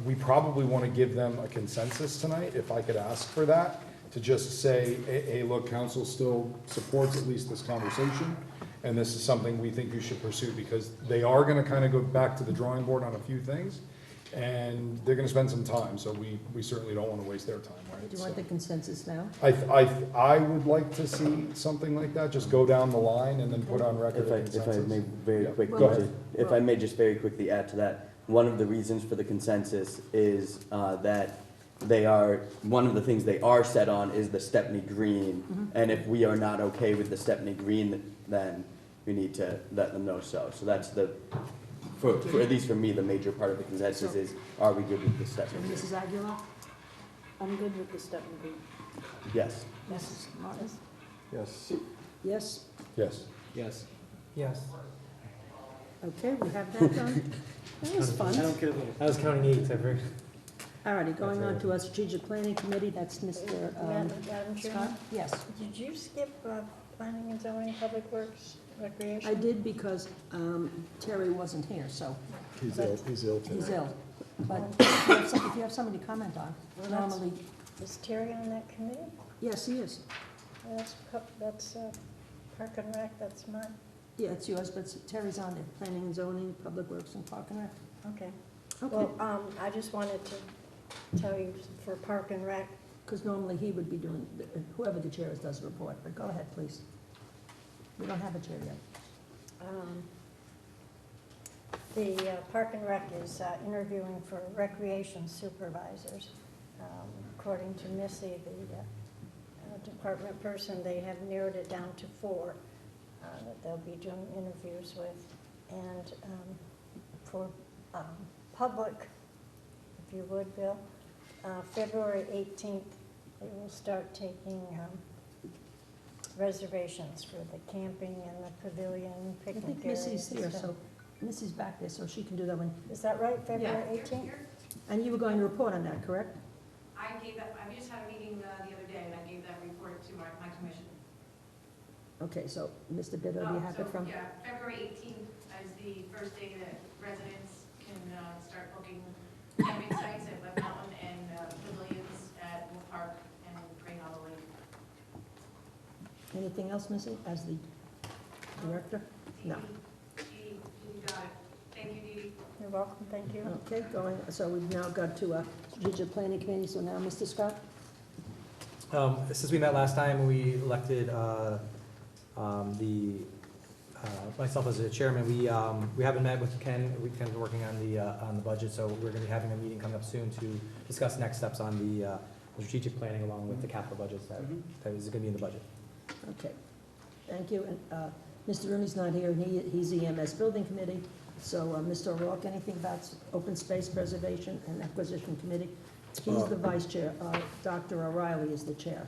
Speaker 9: we probably want to give them a consensus tonight, if I could ask for that, to just say, hey, look, council still supports at least this conversation, and this is something we think you should pursue, because they are going to kind of go back to the drawing board on a few things, and they're going to spend some time, so we certainly don't want to waste their time, right?
Speaker 1: Do you want the consensus now?
Speaker 9: I would like to see something like that, just go down the line and then put on record a consensus.
Speaker 11: If I may very
Speaker 9: Yeah.
Speaker 11: quickly,
Speaker 9: Go ahead.
Speaker 11: if I may just very quickly add to that, one of the reasons for the consensus is that one of the things they are set on is the Stepney Green, and if we are not okay with the Stepney Green, then we need to let them know so. So that's for at least for me, the major part of the consensus is, are we good with the Stepney
Speaker 1: And
Speaker 11: Green?
Speaker 1: Mrs. Aguilar?
Speaker 12: I'm good with the Stepney Green.
Speaker 11: Yes.
Speaker 1: Mrs. Martin?
Speaker 9: Yes.
Speaker 1: Yes?
Speaker 9: Yes.
Speaker 6: Yes.
Speaker 13: Yes.
Speaker 1: Okay, we have that done. That was fun.
Speaker 13: I was counting 8, I've heard.
Speaker 1: Alrighty, going on to our strategic planning committee, that's Mr.
Speaker 12: Madam
Speaker 1: Scott.
Speaker 12: Chairman,
Speaker 1: Yes,
Speaker 12: did you skip planning and zoning, public works, recreation?
Speaker 1: I did because Terry wasn't here, so
Speaker 9: He's ill today.
Speaker 1: he's ill. But if you have something to comment on,
Speaker 12: Well, that's-
Speaker 1: normally,
Speaker 12: Is Terry on that committee?
Speaker 1: yes, he is.
Speaker 12: That's Park and Rec, that's mine.
Speaker 1: Yeah, it's yours, but Terry's on there, planning and zoning, public works and park and rec.
Speaker 12: Okay.
Speaker 1: Okay,
Speaker 12: Well, I just wanted to tell you for Park and Rec,
Speaker 1: because normally he would be doing, whoever the chair is does the report, but go ahead, please. We don't have a chair yet.
Speaker 12: the Park and Rec is interviewing for recreation supervisors. According to Missy, the department person, they have narrowed it down to 4 that they'll be doing interviews with. And for public, if you would, Bill, February 18th, they will start taking reservations for the camping and the pavilion,
Speaker 1: I
Speaker 12: picnic
Speaker 1: think
Speaker 12: areas
Speaker 1: Missy's
Speaker 12: and
Speaker 1: here,
Speaker 12: stuff.
Speaker 1: so Missy's back there, so she can do that one.
Speaker 12: Is that right, February 18th?
Speaker 1: And you were going to report on that, correct?
Speaker 14: I just had a meeting the other day, and I gave that report to my commission.
Speaker 1: Okay, so Mr. Bitter, do you have it from?
Speaker 14: Yeah, February 18th is the first day that residents can start booking camping sites at Web Mountain and pavilions at Wolf Park and Crane Hollow Lake.
Speaker 1: Anything else, Missy, as the director? No.
Speaker 14: You got it. Thank you, Dee Dee.
Speaker 12: You're welcome, thank you.
Speaker 1: Okay, so we've now got to a strategic planning committee, so now, Mr. Scott?
Speaker 13: Since we met last time, we elected myself as the chairman. We haven't met with Ken. Ken's working on the budget, so we're going to be having a meeting coming up soon to discuss next steps on the strategic planning along with the capital budgets that is going to be in the budget.
Speaker 1: Okay, thank you. And Mr. Rooney's not here, and he's the EMS Building Committee. So, Mr. O'Rourke, anything about Open Space Preservation and Acquisition Committee? He's the vice chair. Dr. O'Reilly is the chair.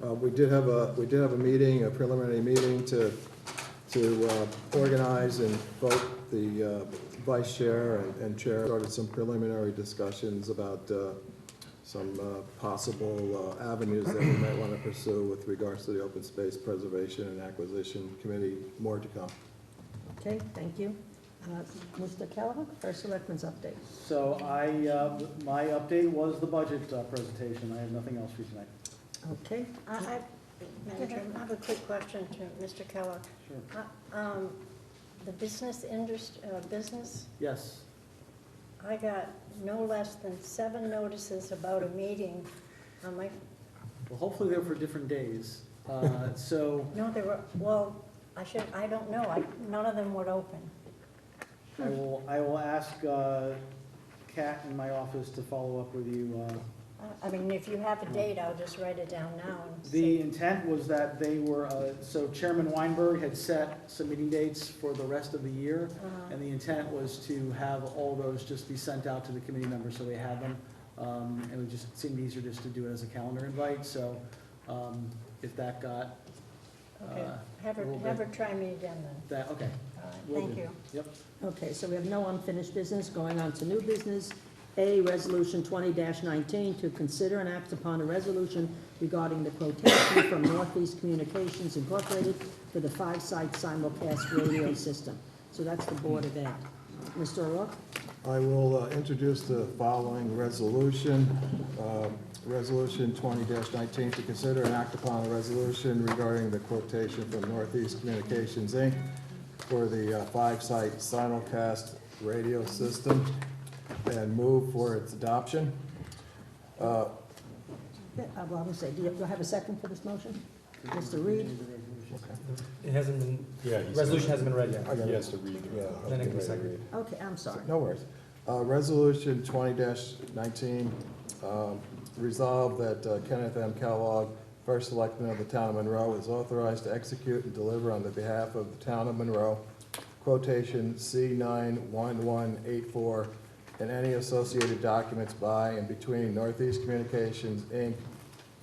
Speaker 15: We did have a meeting, a preliminary meeting to organize and vote the vice chair and chair. Started some preliminary discussions about some possible avenues that we might want to pursue with regards to the Open Space Preservation and Acquisition Committee. More to come.
Speaker 1: Okay, thank you. Mr. Callaghan, First Selectman's update.
Speaker 3: So my update was the budget presentation. I have nothing else for you tonight.
Speaker 1: Okay,
Speaker 12: Madam Chairman, I have a quick question to Mr. Keller.
Speaker 3: Sure.
Speaker 12: The business business,
Speaker 3: Yes.
Speaker 12: I got no less than 7 notices about a meeting on my,
Speaker 3: Well, hopefully they're for different days. So
Speaker 12: no, they were, well, I don't know, none of them would open.
Speaker 3: I will ask Kat in my office to follow up with you.
Speaker 12: I mean, if you have a date, I'll just write it down now and
Speaker 3: The
Speaker 12: see.
Speaker 3: intent was that they were, so Chairman Weinberg had set some meeting dates for the rest of the year, and the intent was to have all those just be sent out to the committee members so they had them. And it just seemed easier just to do it as a calendar invite, so if that got,
Speaker 12: Okay, have her try me again then.
Speaker 3: okay.
Speaker 12: All right,
Speaker 3: Will
Speaker 12: thank
Speaker 3: do.
Speaker 12: you.
Speaker 3: Yep.
Speaker 1: Okay, so we have no unfinished business. Going on to new business. A, Resolution 20-19, to consider and act upon a resolution regarding the quotation from Northeast Communications Incorporated for the 5-site simulcast radio system. So that's the Board of Ed. Mr. O'Rourke?
Speaker 15: I will introduce the following resolution. Resolution 20-19, to consider and act upon a resolution regarding the quotation from Northeast Communications, Inc. for the 5-site simulcast radio system, and move for its adoption.
Speaker 1: Well, I would say, do you have a second for this motion? Mr. Reed?
Speaker 13: It hasn't been,
Speaker 9: Yeah,
Speaker 13: resolution hasn't been read yet.
Speaker 9: He has to read.
Speaker 13: Then it can be seconded.
Speaker 1: Okay, I'm sorry.
Speaker 15: No worries. Resolution 20-19, resolved that Kenneth M. Kellogg, First Selectman of the Town of Monroe, is authorized to execute and deliver on the behalf of the Town of Monroe quotation C91184 and any associated documents by and between Northeast Communications, Inc.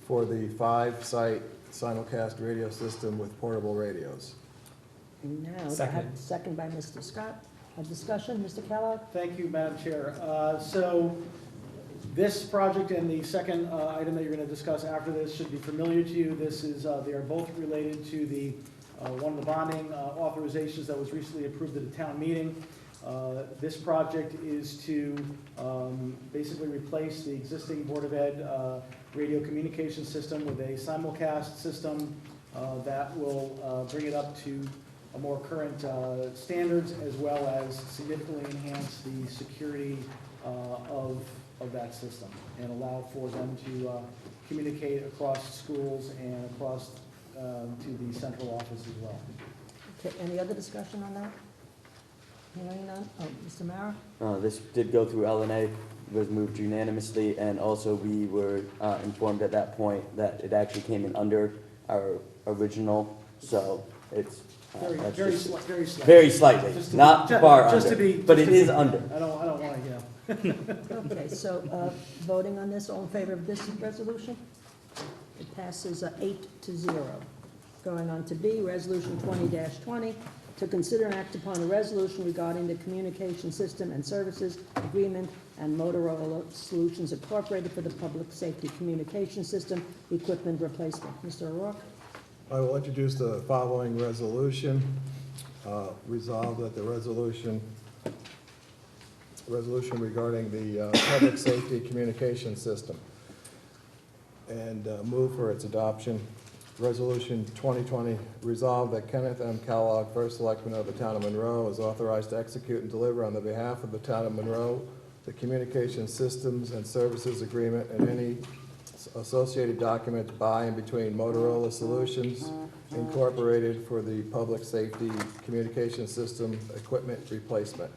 Speaker 15: for the 5-site simulcast radio system with portable radios.
Speaker 1: And now, do I have
Speaker 13: Second.
Speaker 1: a second by Mr. Scott? A discussion, Mr. Kellogg?
Speaker 3: Thank you, Madam Chair. So this project and the second item that you're going to discuss after this should be familiar to you. This is, they are both related to the, one of the bonding authorizations that was recently approved at a town meeting. This project is to basically replace the existing Board of Ed radio communication system with a simulcast system that will bring it up to a more current standards, as well as significantly enhance the security of that system and allow for them to communicate across schools and across to the central office as well.
Speaker 1: Okay, any other discussion on that? Hearing none? Oh, Mr. Mara?
Speaker 11: This did go through LNA, was moved unanimously, and also we were informed at that point that it actually came in under our original, so it's that's
Speaker 3: Very
Speaker 11: just-
Speaker 3: slightly.
Speaker 11: very slightly,
Speaker 3: Just to
Speaker 11: not
Speaker 3: be-
Speaker 11: far
Speaker 3: just to
Speaker 11: under,
Speaker 3: be-
Speaker 11: but
Speaker 3: just
Speaker 11: it
Speaker 3: to
Speaker 11: is
Speaker 3: be-
Speaker 11: under.
Speaker 3: I don't want to,
Speaker 1: Okay, so voting on this, all in favor of this resolution? It passes 8-0. Going on to B, Resolution 20-20, to consider and act upon a resolution regarding the Communication System and Services Agreement and Motorola Solutions Incorporated for the Public Safety Communication System Equipment Replacement. Mr. O'Rourke?
Speaker 15: I will introduce the following resolution. Resolved that the resolution regarding the public safety communication system, and move for its adoption. Resolution 2020, resolved that Kenneth M. Kellogg, First Selectman of the Town of Monroe, is authorized to execute and deliver on the behalf of the Town of Monroe the Communication Systems and Services Agreement and any associated documents by and between Motorola Solutions Incorporated for the Public Safety Communication System Equipment Replacement.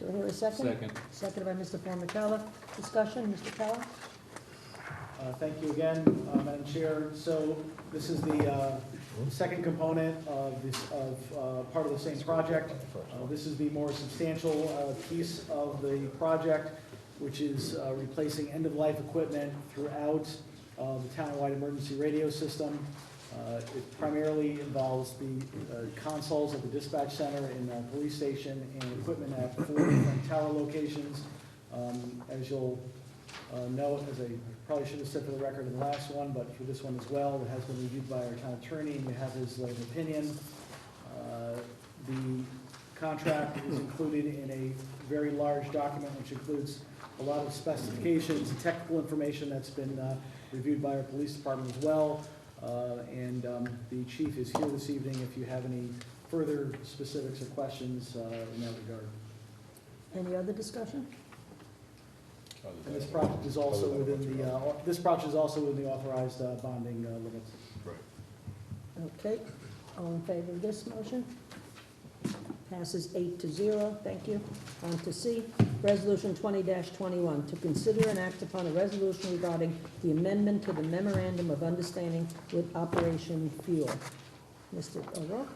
Speaker 1: Do I hear a second?
Speaker 13: Second.
Speaker 1: Seconded by Mr. Formicella. Discussion, Mr. Keller?
Speaker 3: Thank you again, Madam Chair. So this is the second component of this, part of the same project. This is the more substantial piece of the project, which is replacing end-of-life equipment throughout the town-wide emergency radio system. It primarily involves the consoles at the dispatch center in the police station and equipment at 4 different tower locations. As you'll note, as I probably should have said for the record in the last one, but for this one as well, it has been reviewed by our town attorney, and we have his opinion. The contract is included in a very large document, which includes a lot of specifications and technical information that's been reviewed by our police department as well. And the chief is here this evening if you have any further specifics or questions in that regard.
Speaker 1: Any other discussion?
Speaker 3: And this project is also within the, authorized bonding limits.
Speaker 1: Okay, all in favor of this motion? Passes 8-0, thank you. On to C, Resolution 20-21, to consider and act upon a resolution regarding the amendment to the Memorandum of Understanding with Operation Fuel. Mr. O'Rourke?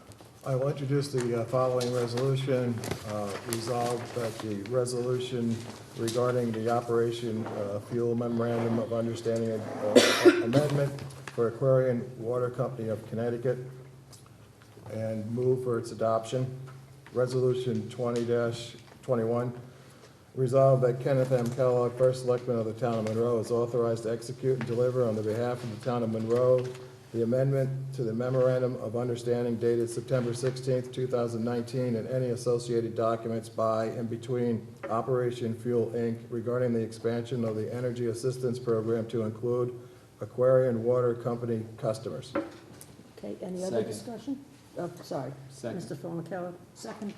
Speaker 15: I will introduce the following resolution. Resolved that the resolution regarding the Operation Fuel Memorandum of Understanding amendment for Aquarian Water Company of Connecticut, and move for its adoption. Resolution 20-21, resolved that Kenneth M. Kellogg, First Selectman of the Town of Monroe, is authorized to execute and deliver on the behalf of the Town of Monroe the amendment to the Memorandum of Understanding dated September 16th, 2019, and any associated documents by and between Operation Fuel, Inc. regarding the expansion of the Energy Assistance Program to include Aquarian Water Company customers.
Speaker 1: Okay, any other discussion? Oh, sorry.
Speaker 11: Second.
Speaker 1: Mr. Formicella, second.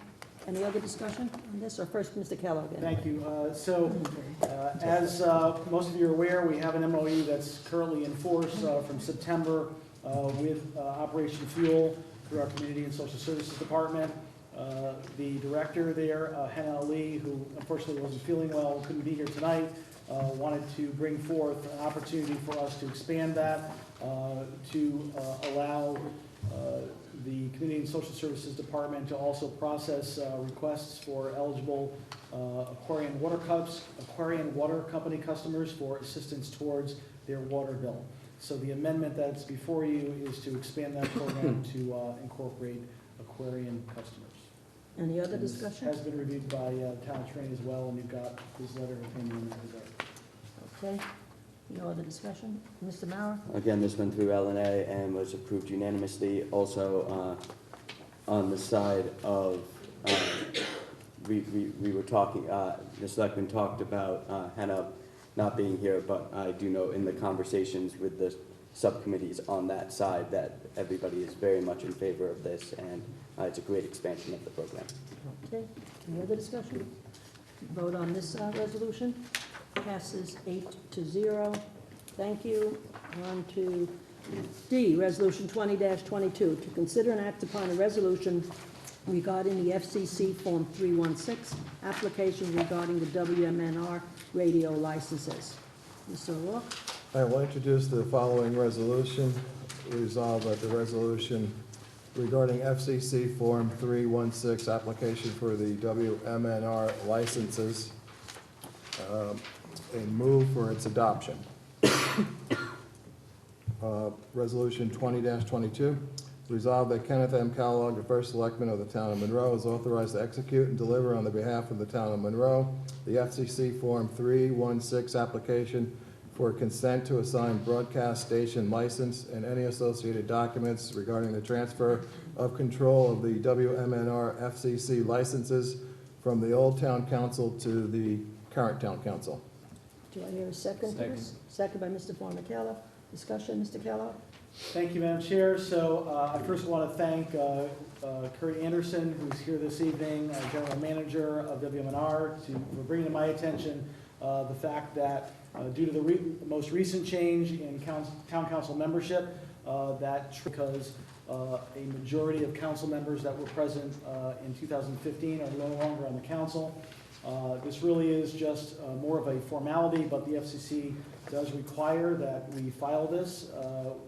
Speaker 1: Any other discussion on this, or first, Mr. Kellogg?
Speaker 3: Thank you. As most of you are aware, we have an MOE that's currently in force from September with Operation Fuel through our Community and Social Services Department. The director there, Hannah Ali, who unfortunately wasn't feeling well, couldn't be here tonight, wanted to bring forth an opportunity for us to expand that, to allow the Community and Social Services Department to also process requests for eligible Aquarian Water Company customers for assistance towards their water bill. So the amendment that's before you is to expand that program to incorporate Aquarian customers.
Speaker 1: Any other discussion?
Speaker 3: Has been reviewed by town attorney as well, and you've got his letter of opinion in that regard.
Speaker 1: Okay, no other discussion? Mr. Mauer?
Speaker 11: Again, this went through LNA and was approved unanimously. Also, on the side of, we were talking, the selectmen talked about Hannah not being here, but I do know in the conversations with the subcommittees on that side that everybody is very much in favor of this, and it's a great expansion of the program.
Speaker 1: Okay, any other discussion? Vote on this resolution. Passes 8-0. Thank you. On to D, Resolution 20-22, to consider and act upon a resolution regarding the FCC Form 316, application regarding the WMNR radio licenses. Mr. O'Rourke?
Speaker 15: I will introduce the following resolution. Resolve that the resolution regarding FCC Form 316 application for the WMNR licenses and move for its adoption. Resolution 20-22, resolve that Kenneth M. Kellogg, the First Selectman of the Town of Monroe, is authorized to execute and deliver on the behalf of the Town of Monroe the FCC Form 316 application for consent to assign broadcast station license and any associated documents regarding the transfer of control of the WMNR FCC licenses from the old Town Council to the current Town Council.
Speaker 1: Do I hear a second to this? Second by Mr. Formicella. Discussion, Mr. Kellogg?
Speaker 3: Thank you, Madam Chair. So I first want to thank Kurt Anderson, who's here this evening, General Manager of WMNR, for bringing to my attention the fact that due to the most recent change in Town Council membership, because a majority of council members that were present in 2015 are no longer on the council. This really is just more of a formality, but the FCC does require that we file this.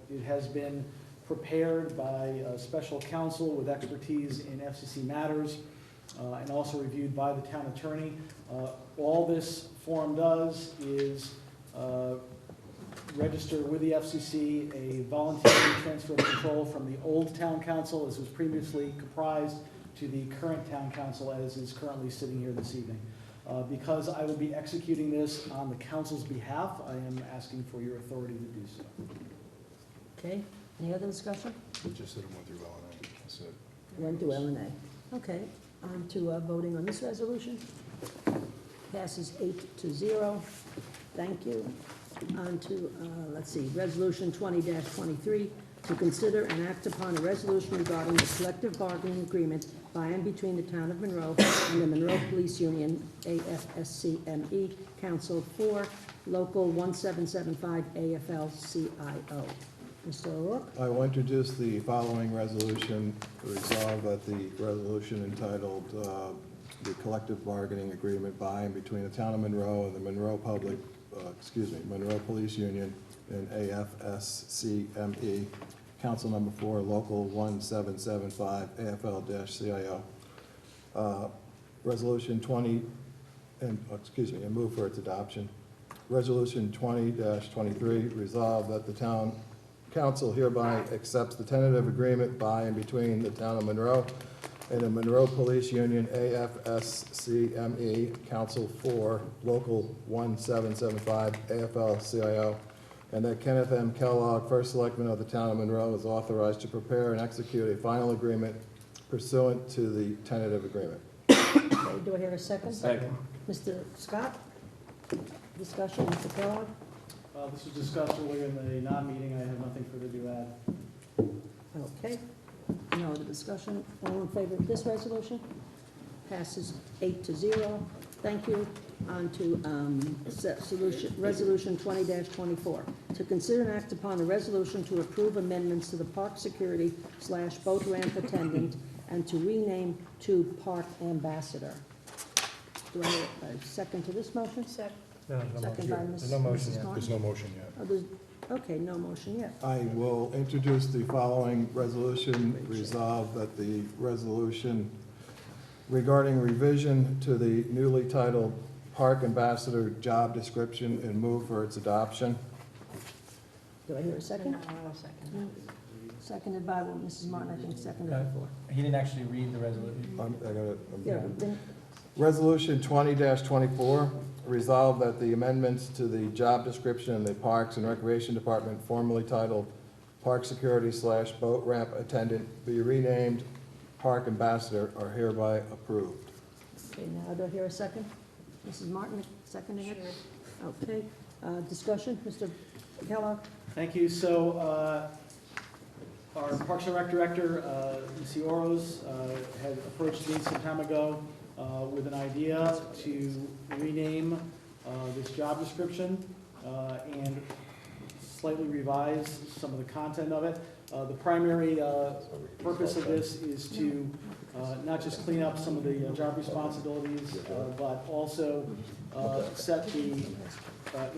Speaker 3: It has been prepared by a special counsel with expertise in FCC matters and also reviewed by the town attorney. All this form does is register with the FCC a voluntary transfer of control from the old town council, as was previously comprised, to the current town council, as is currently sitting here this evening. Because I will be executing this on the council's behalf, I am asking for your authority to do so.
Speaker 1: Okay, any other discussion?
Speaker 9: Just said it went through LNA, that's it.
Speaker 1: Went to LNA. Okay, on to voting on this resolution. Passes 8-0. Thank you. On to, let's see, Resolution 20-23, to consider and act upon a resolution regarding the collective bargaining agreement by and between the town of Monroe and the Monroe Police Union, AFSCME, Council 4, Local 1775, AFL-CIO. Mr. O'Rourke?
Speaker 15: I will introduce the following resolution. Resolve that the resolution entitled the collective bargaining agreement by and between the town of Monroe and the Monroe Monroe Police Union and AFSCME, Council Number 4, Local 1775, AFL-CIO. Resolution 20, and move for its adoption. Resolution 20-23, resolve that the town council hereby accepts the tentative agreement by and between the town of Monroe and the Monroe Police Union, AFSCME, Council 4, Local 1775, AFL-CIO, and that Kenneth M. Kellogg, First Selectman of the town of Monroe, is authorized to prepare and execute a final agreement pursuant to the tentative agreement.
Speaker 1: Okay, do I hear a second?
Speaker 13: Second.
Speaker 1: Mr. Scott? Discussion, Mr. Kellogg?
Speaker 3: This was discussed earlier in the non-meeting. I have nothing further to add.
Speaker 1: Okay, no other discussion. All in favor of this resolution? Passes 8-0. Thank you. On to Resolution 20-24. To consider and act upon a resolution to approve amendments to the park security / boat ramp attendant and to rename to park ambassador. Do I hear a second to this motion?
Speaker 12: Second.
Speaker 13: No
Speaker 1: Second by Mrs.
Speaker 9: There's no motion yet.
Speaker 1: Martin.
Speaker 9: There's no motion yet.
Speaker 1: Oh, okay, no motion yet.
Speaker 15: I will introduce the following resolution. Resolve that the resolution regarding revision to the newly titled Park Ambassador job description and move for its adoption.
Speaker 1: Do I hear a second?
Speaker 12: I'll second.
Speaker 1: Seconded by, well, Mrs. Martin, I think seconded before.
Speaker 13: He didn't actually read the resolution.
Speaker 1: Yeah, then,
Speaker 15: Resolution 20-24, resolve that the amendments to the job description in the Parks and Recreation Department, formerly titled Park Security / Boat Ramp Attendant, be renamed Park Ambassador, are hereby approved.
Speaker 1: okay, now do I hear a second? Mrs. Martin, seconding it? Okay, discussion, Mr. Kellogg?
Speaker 3: Thank you. So our Parks and Rec Director, Ms. Oros, had approached me some time ago with an idea to rename this job description and slightly revise some of the content of it. The primary purpose of this is to not just clean up some of the job responsibilities, but also set the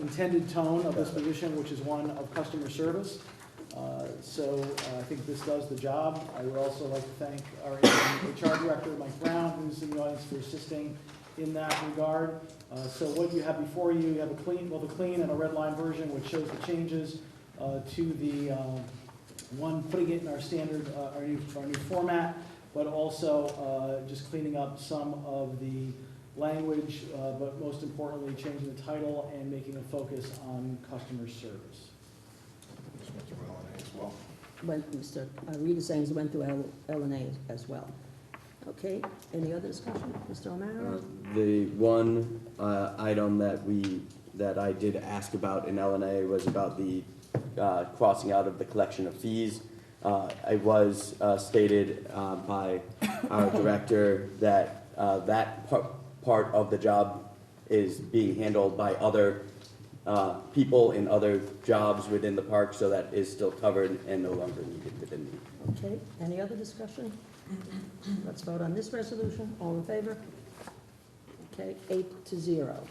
Speaker 3: intended tone of this position, which is one of customer service. So I think this does the job. I would also like to thank our HR Director, Mike Brown, who's in the audience, for assisting in that regard. So what you have before you, you have a clean and a red line version, which shows the changes to the one, putting it in our standard, our new format, but also just cleaning up some of the language, but most importantly, changing the title and making a focus on customer service.
Speaker 1: Mr. Reed is saying he went through L&A as well. Okay, any other discussion? Mr. O'Mara?
Speaker 11: The one item that I did ask about in L&A was about the crossing out of the collection of fees. It was stated by our director that that part of the job is being handled by other people in other jobs within the park, so that is still covered and no longer needed within the.
Speaker 1: Okay, any other discussion? Let's vote on this resolution. All in favor? Okay, 8-0.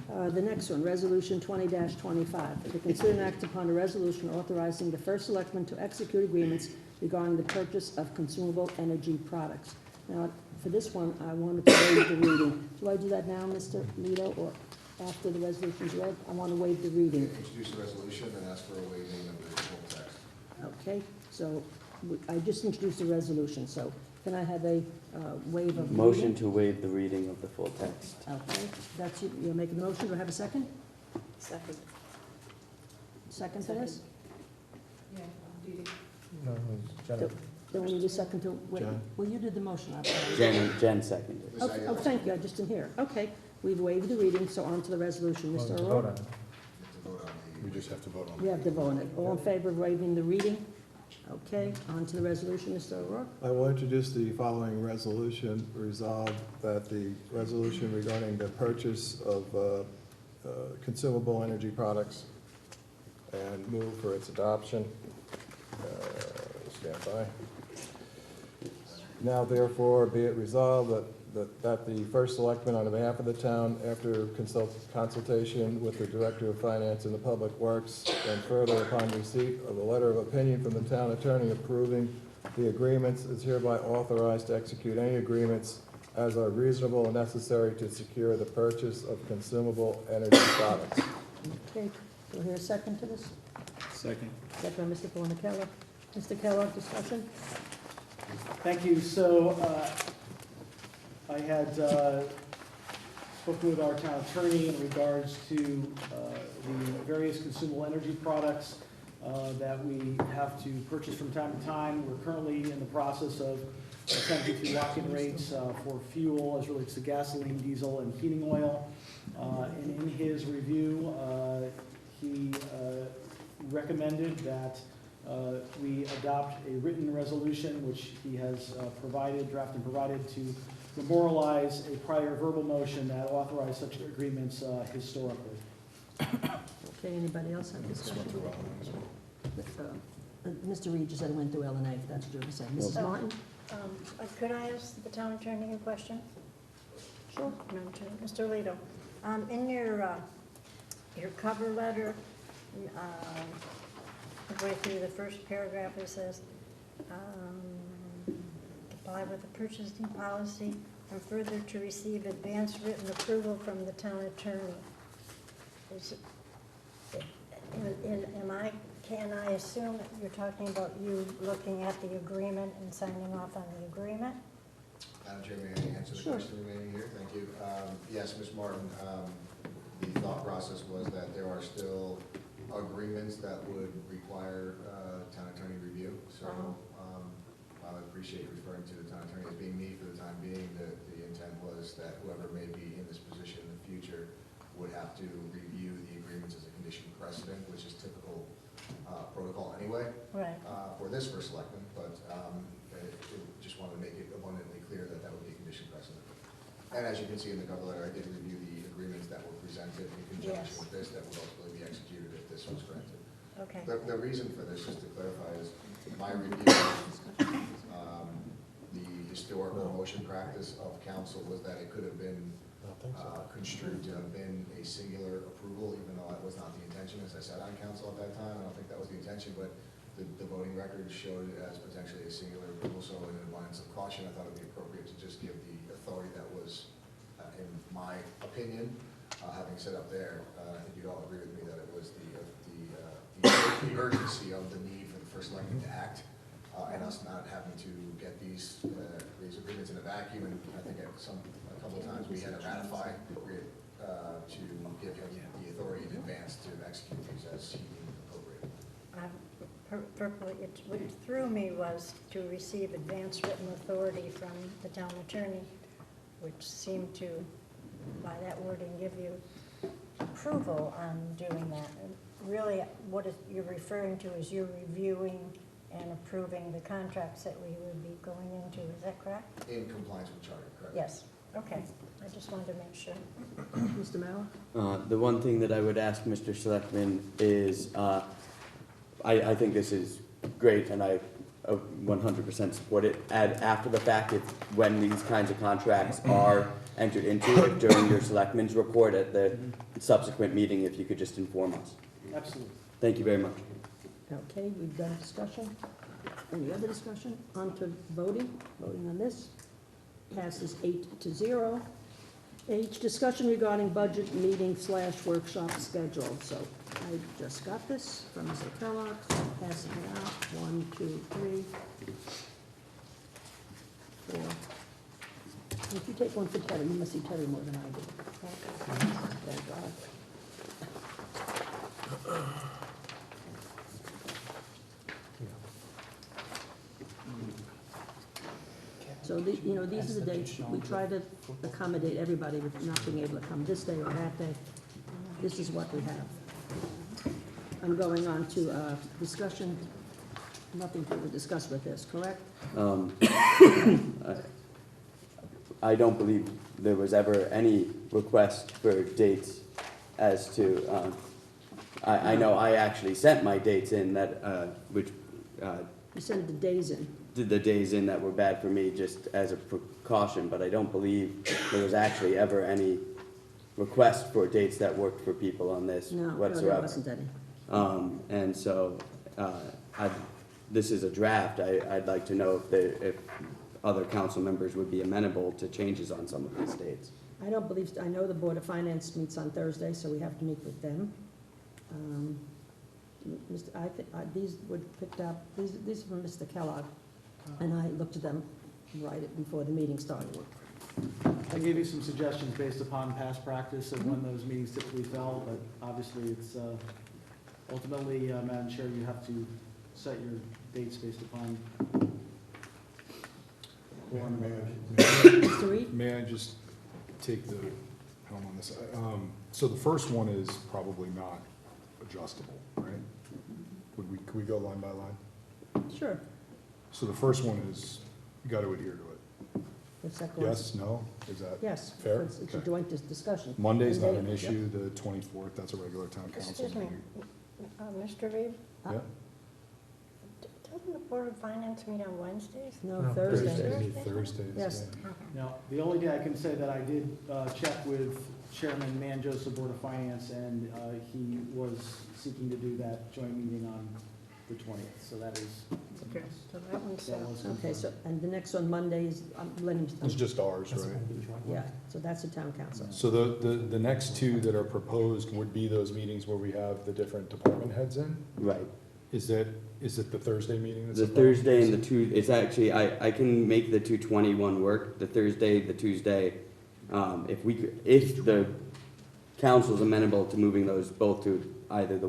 Speaker 1: The next one, Resolution 20-25, to consider and act upon a resolution authorizing the first selectman to execute agreements regarding the purchase of consumable energy products. Now, for this one, I wanted to waive the reading. Do I do that now, Mr. Lito, or after the resolution's read? I want to waive the reading.
Speaker 9: Introduce the resolution and ask for a waiving of the full text.
Speaker 1: Okay, so I just introduced the resolution, so can I have a waive of the
Speaker 11: Motion
Speaker 1: reading?
Speaker 11: to waive the reading of the full text.
Speaker 1: Okay, that's you, you're making the motion, do I have a second?
Speaker 12: Second.
Speaker 1: Second for this?
Speaker 14: Yeah, Dee Dee.
Speaker 13: No, it was Jennifer.
Speaker 1: Then we need a second to, wait,
Speaker 15: Jen.
Speaker 1: well, you did the motion, I'm sorry.
Speaker 11: Jen seconded.
Speaker 1: Oh, thank you, I just didn't hear. Okay, we've waived the reading, so on to the resolution,
Speaker 13: Well,
Speaker 1: Mr.
Speaker 13: to vote on
Speaker 1: O'Rourke.
Speaker 13: it.
Speaker 9: We just have to vote on
Speaker 1: We have to vote on it. All in favor of waiving the reading? Okay, on to the resolution, Mr. O'Rourke.
Speaker 15: I will introduce the following resolution. Resolved that the resolution regarding the purchase of consumable energy products and move for its adoption. Stand by. Now therefore be it resolved that the first selectman on behalf of the town, after consultation with the Director of Finance and the Public Works, and further upon receipt of a letter of opinion from the town attorney approving the agreements, is hereby authorized to execute any agreements as are reasonable and necessary to secure the purchase of consumable energy products.
Speaker 1: Okay, do I hear a second to this?
Speaker 3: Second.
Speaker 1: Second by Mr. Formicello. Mr. Kellogg, discussion?
Speaker 3: Thank you. So I had spoken with our town attorney in regards to the various consumable energy products that we have to purchase from time to time. We're currently in the process of attempting to lock in rates for fuel as relates to gasoline, diesel, and heating oil. And in his review, he recommended that we adopt a written resolution, which he has drafted and provided to memorialize a prior verbal motion that authorized such agreements historically.
Speaker 1: Okay, anybody else have discussion? Mr. Reed just said it went through L&A, if that's what you're saying. Mrs. Martin?
Speaker 12: Could I ask the town attorney a question? Sure. Mr. Lito, in your cover letter, midway through the first paragraph, it says, comply with the purchasing policy and further to receive advance written approval from the town attorney. Can I assume that you're talking about you looking at the agreement and signing off on the agreement?
Speaker 16: Madam Chair, may I answer the question remaining here? Thank you. Yes, Ms. Martin, the thought process was that there are still agreements that would require town attorney review. So I appreciate you referring to the town attorney as being me for the time being. The intent was that whoever may be in this position in the future would have to review the agreements as a condition precedent, which is typical protocol anyway,
Speaker 12: right,
Speaker 16: for this first selectman, but just wanted to make it abundantly clear that that would be a condition precedent. And as you can see in the cover letter, I did review the agreements that were presented in conjunction with this that would ultimately be executed if this was granted.
Speaker 12: okay.
Speaker 16: The reason for this, just to clarify, is my review the historical motion practice of council was that it could have been construed to have been a singular approval, even though that was not the intention, as I said on council at that time. I don't think that was the intention, but the voting record showed it as potentially a singular approval, so in an abundance of caution, I thought it would be appropriate to just give the authority that was, in my opinion, having said up there, I think you'd all agree with me that it was the urgency of the need for the first selectman to act, and us not having to get these agreements in a vacuum. And I think a couple of times we had to ratify to give him the authority in advance to execute these as he deemed appropriate.
Speaker 12: What threw me was to receive advance written authority from the town attorney, which seemed to, by that wording, give you approval on doing that. And really, what you're referring to is you're reviewing and approving the contracts that we would be going into. Is that correct?
Speaker 16: In compliance with charter, correct?
Speaker 12: Yes. Okay. I just wanted to make sure.
Speaker 1: Mr. Mauer?
Speaker 11: The one thing that I would ask Mr. Selectman is, I think this is great, and I 100% support it. After the fact, when these kinds of contracts are entered into, if during your selectmen's report at the subsequent meeting, if you could just inform us.
Speaker 3: Absolutely.
Speaker 11: Thank you very much.
Speaker 1: Okay, we've done discussion. Any other discussion? On to voting. Voting on this. Passes 8-0. H, discussion regarding budget meeting / workshop schedule. So I just got this from Mr. Kellogg, so I'm passing it out. 1, 2, 3, 4. If you take one for Terry, you must see Terry more than I do. Thank God. So, these are the dates, we try to accommodate everybody with not being able to come this day or that day. This is what we have. I'm going on to discussion nothing to discuss with this, correct?
Speaker 11: I don't believe there was ever any request for dates as to, I know I actually sent my dates in that, which,
Speaker 1: You sent the days in.
Speaker 11: the days in that were bad for me just as a precaution, but I don't believe there was actually ever any request for dates that worked for people on this
Speaker 1: No,
Speaker 11: whatsoever.
Speaker 1: there wasn't any.
Speaker 11: And so, this is a draft. I'd like to know if other council members would be amenable to changes on some of these dates.
Speaker 1: I don't believe, I know the Board of Finance meets on Thursday, so we have to meet with them. These were picked up, these are from Mr. Kellogg, and I looked at them right before the meeting started.
Speaker 3: I gave you some suggestions based upon past practice of when those meetings typically fell, but obviously it's, ultimately, Madam Chair, you have to set your dates based upon.
Speaker 1: Mr. Reed?
Speaker 9: May I just take the helm on this? So the first one is probably not adjustable, right? Could we go line by line?
Speaker 1: Sure.
Speaker 9: So the first one is, you got to adhere to it.
Speaker 1: The second one?
Speaker 9: Yes, no? Is that
Speaker 1: Yes.
Speaker 9: fair?
Speaker 1: It's a
Speaker 9: Okay.
Speaker 1: joint discussion.
Speaker 9: Monday's not
Speaker 1: And
Speaker 9: an
Speaker 1: they-
Speaker 9: issue, the 24th, that's a regular town council
Speaker 12: Excuse me,
Speaker 9: meeting.
Speaker 12: Mr. Reed,
Speaker 9: Yeah,
Speaker 12: doesn't the Board of Finance meet on Wednesdays?
Speaker 1: No,
Speaker 13: No,
Speaker 1: Thursday.
Speaker 9: Thursdays, Thursdays,
Speaker 1: Yes.
Speaker 9: yeah.
Speaker 3: Now, the only day I can say that I did check with Chairman Manjos of Board of Finance, and he was seeking to do that joint meeting on the 20th, so that is.
Speaker 1: Okay.
Speaker 12: So that one's,
Speaker 3: That was
Speaker 1: Okay, so, and the next one, Monday is, I'm letting,
Speaker 9: It's just ours,
Speaker 13: That's
Speaker 9: right?
Speaker 13: the beach one.
Speaker 1: yeah, so that's the town council.
Speaker 9: So the next two that are proposed would be those meetings where we have the different department heads in?
Speaker 11: Right.
Speaker 9: Is it the Thursday meeting that's
Speaker 11: The
Speaker 9: above?
Speaker 11: Thursday and the it's actually, I can make the 221 work, the Thursday, the Tuesday. If the council's amenable to moving those both to either the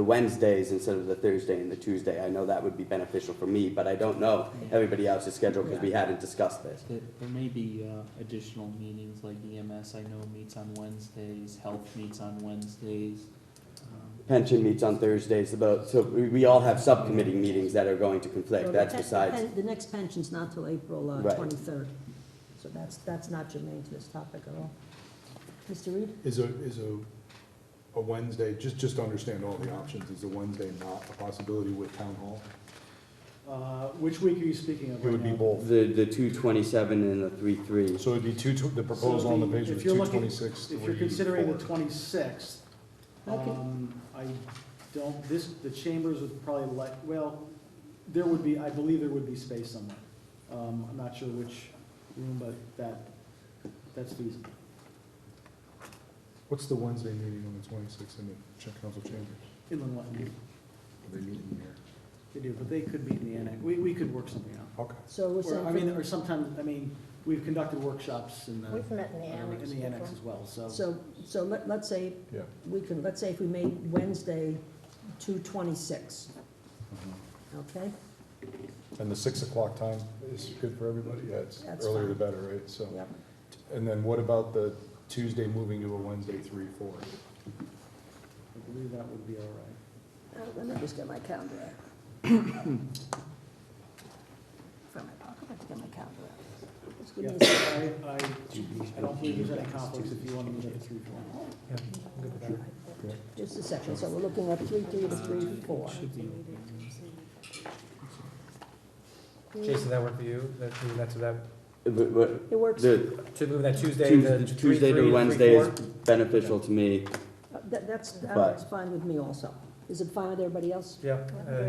Speaker 11: Wednesdays instead of the Thursday and the Tuesday, I know that would be beneficial for me, but I don't know everybody else's schedule because we hadn't discussed this.
Speaker 17: There may be additional meetings, like EMS, I know meets on Wednesdays, health meets on Wednesdays.
Speaker 11: Pension meets on Thursdays, so we all have subcommittee meetings that are going to conflict,
Speaker 1: So
Speaker 11: that's
Speaker 1: the
Speaker 11: besides.
Speaker 1: The next pension's not till April
Speaker 11: Right.
Speaker 1: 23rd, so that's not germane to this topic at all. Mr. Reed?
Speaker 9: Is a Wednesday, just to understand all the options, is a Wednesday not a possibility with town hall?
Speaker 3: Which week are you speaking of
Speaker 9: It would
Speaker 3: right
Speaker 9: be
Speaker 3: now?
Speaker 9: both.
Speaker 11: The 227 and the 33.
Speaker 9: So it'd be the proposal on the page was
Speaker 3: If you're looking-
Speaker 9: 226,
Speaker 3: If you're considering the
Speaker 9: 34.
Speaker 3: 26th,
Speaker 1: Okay.
Speaker 3: I don't, the chambers would probably there would be, I believe there would be space somewhere. I'm not sure which room, but that's feasible.
Speaker 9: What's the Wednesday meeting on the 26th in the council chambers?
Speaker 3: Inland Wetland,
Speaker 9: Are they meeting here?
Speaker 3: they do, but they could be in the annex. We could work something out.
Speaker 9: Okay.
Speaker 1: So we're saying.
Speaker 3: Or sometimes, we've conducted workshops in the.
Speaker 12: we've met in the annex
Speaker 3: In the annex
Speaker 12: before.
Speaker 3: as well, so.
Speaker 1: So let's say,
Speaker 9: Yeah.
Speaker 1: let's say if we made Wednesday 2/26, okay?
Speaker 9: And the 6 o'clock time is good for everybody? Yeah, it's
Speaker 1: That's
Speaker 9: earlier the
Speaker 1: fine.
Speaker 9: better, right? So,
Speaker 1: Yep.
Speaker 9: and then what about the Tuesday moving to a Wednesday 3/4?
Speaker 3: I believe that would be all right.
Speaker 1: Let me just get my calendar out. From my pocket, I have to get my calendar out. Just give me a
Speaker 3: Yeah,
Speaker 1: second.
Speaker 3: I don't believe there's any conflicts if you want to move it to 3:4.
Speaker 13: Yeah, I'm good with that.
Speaker 1: Just a second, so we're looking at 3/3 to 3/4.
Speaker 13: Jason, does that work for you? That's that,
Speaker 1: It works.
Speaker 11: The
Speaker 13: to move that Tuesday,
Speaker 11: Tuesday to Wednesday is beneficial to me.
Speaker 1: That's
Speaker 11: But-
Speaker 1: fine with me also. Is it fine with everybody else?
Speaker 13: Yeah, I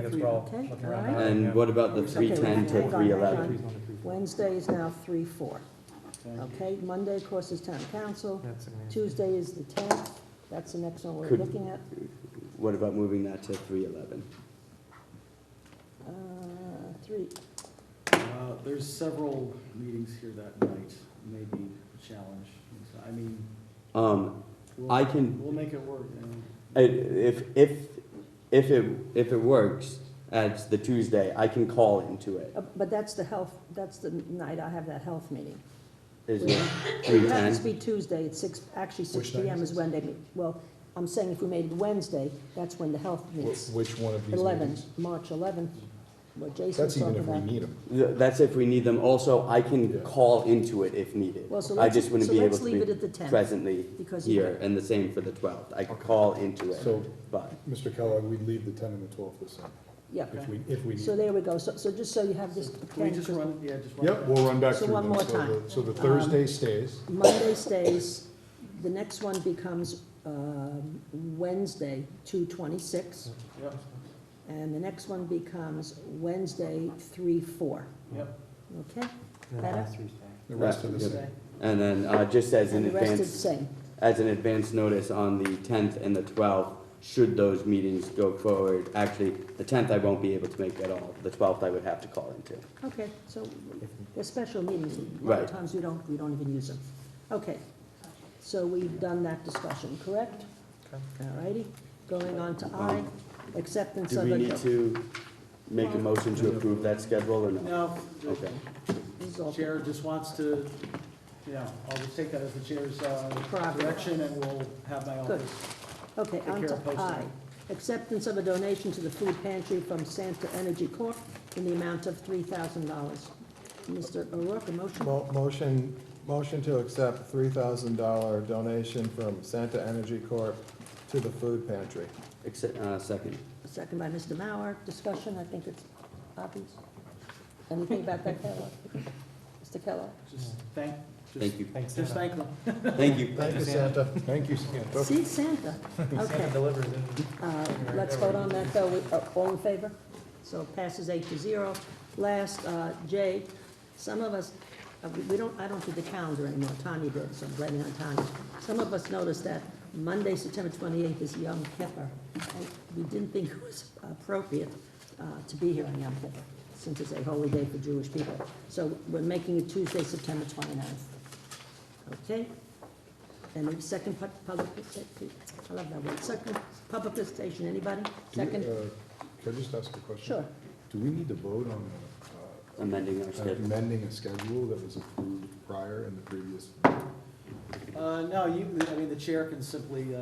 Speaker 13: think that's all.
Speaker 1: Okay,
Speaker 13: Looking
Speaker 1: all
Speaker 13: around
Speaker 1: right.
Speaker 13: now,
Speaker 11: And
Speaker 13: yeah.
Speaker 11: what about the
Speaker 1: Okay,
Speaker 11: 310 to
Speaker 1: hang on, hang
Speaker 11: 311?
Speaker 1: on. Wednesday is now 3/4. Okay, Monday, of course, is town council.
Speaker 13: That's an answer.
Speaker 1: Tuesday is the 10th. That's the next one we're
Speaker 11: Could-
Speaker 1: looking at.
Speaker 11: What about moving that to 311?
Speaker 1: 3.
Speaker 3: There's several meetings here that night, maybe a challenge.
Speaker 11: I can,
Speaker 3: We'll make it work.
Speaker 11: if it works, as the Tuesday, I can call into it.
Speaker 1: But that's the night I have that health meeting.
Speaker 11: Is it
Speaker 1: It happens to
Speaker 11: 310?
Speaker 1: be Tuesday at 6, actually 6
Speaker 9: Which night
Speaker 1: PM
Speaker 9: is
Speaker 1: is when they meet. Well, I'm saying if we made it Wednesday, that's when the health meets.
Speaker 9: Which one of these
Speaker 1: 11,
Speaker 9: meetings?
Speaker 1: March 11th, what Jason's
Speaker 9: That's even
Speaker 1: talking
Speaker 9: if we
Speaker 1: about.
Speaker 9: need them.
Speaker 11: That's if we need them. Also, I can call into it if needed.
Speaker 1: Well, so
Speaker 11: I
Speaker 1: let's-
Speaker 11: just wouldn't
Speaker 1: so
Speaker 11: be able
Speaker 1: let's
Speaker 11: to
Speaker 1: leave
Speaker 11: be
Speaker 1: it at the 10th,
Speaker 11: presently
Speaker 1: because you-
Speaker 11: here, and the same for the 12th. I could call into it,
Speaker 9: So,
Speaker 11: but.
Speaker 9: Mr. Kellogg, we'd leave the 10 and the 12th the same,
Speaker 1: Yeah,
Speaker 9: if we need.
Speaker 1: so there we go. So just so you have this.
Speaker 3: Can we just run, just run?
Speaker 9: Yep, we'll run back
Speaker 1: So
Speaker 9: through
Speaker 1: one
Speaker 9: them.
Speaker 1: more
Speaker 9: So
Speaker 1: time.
Speaker 9: So the Thursday stays.
Speaker 1: Monday stays, the next one becomes Wednesday, 2/26,
Speaker 3: Yep,
Speaker 1: and the next one becomes Wednesday, 3/4.
Speaker 3: yep.
Speaker 1: Okay? Better?
Speaker 9: The rest of the
Speaker 11: Yep.
Speaker 9: same.
Speaker 11: And then, just as an
Speaker 1: And the rest is the
Speaker 11: advance,
Speaker 1: same.
Speaker 11: as an advance notice on the 10th and the 12th, should those meetings go forward. Actually, the 10th I won't be able to make at all. The 12th I would have to call into.
Speaker 1: Okay, so they're special meetings. A lot
Speaker 11: Right.
Speaker 1: of times we don't even use them. Okay, so we've done that discussion, correct? All righty, going on to I, acceptance
Speaker 11: Do
Speaker 1: of
Speaker 11: we
Speaker 1: a.
Speaker 11: need to make a motion to approve that schedule or no?
Speaker 3: No,
Speaker 11: Okay.
Speaker 3: the chair just wants to, I'll just take that as the chair's direction, and we'll have my
Speaker 1: Good.
Speaker 3: office.
Speaker 1: Okay,
Speaker 3: Take
Speaker 1: on
Speaker 3: care
Speaker 1: to
Speaker 3: of posting.
Speaker 1: I, acceptance of a donation to the food pantry from Santa Energy Corp. in the amount of $3,000. Mr. O'Rourke, a motion?
Speaker 15: Motion to accept $3,000 donation from Santa Energy Corp. to the food pantry.
Speaker 11: Second.
Speaker 1: Second by Mr. Mauer. Discussion, I think it's obvious. Anything about that, Kellogg? Mr. Kellogg?
Speaker 3: Just thank
Speaker 11: Thank you.
Speaker 3: Just thank them.
Speaker 11: Thank you.
Speaker 15: Thank you, Santa.
Speaker 9: Thank you, Santa.
Speaker 1: See, Santa. Okay.
Speaker 13: delivers in.
Speaker 1: Let's vote on that, though. All in favor? So it passes 8-0. Last, J, some of us, I don't do the calendar anymore. Tanya did, so I'm blaming on Tanya. Some of us noticed that Monday, September 28th is Yom Kippur. And we didn't think it was appropriate to be here on Yom Kippur, since it's a holy day for Jewish people. So we're making it Tuesday, September 29th. Okay? And the second public, I love that word, second public participation, anybody? Second?
Speaker 9: Can I just ask a question?
Speaker 1: Sure.
Speaker 9: Do we need to vote on
Speaker 11: Amending our schedule.
Speaker 9: amending a schedule that was approved prior in the previous?
Speaker 3: No, the chair can simply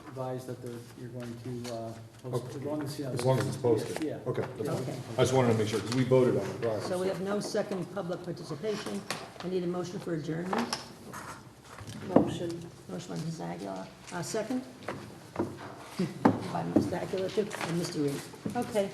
Speaker 3: advise that you're going to post, as long as,
Speaker 9: As long as it's posted?
Speaker 3: Yeah.
Speaker 9: Okay. that's fine.
Speaker 1: Okay.
Speaker 9: I just wanted to make sure, because we voted on it prior.
Speaker 1: So we have no second public participation. I need a motion for adjournment. Motion. Motion by Ms. Aguilar. Second? By Mr. Aguilar, too, and Mr. Reed. Okay.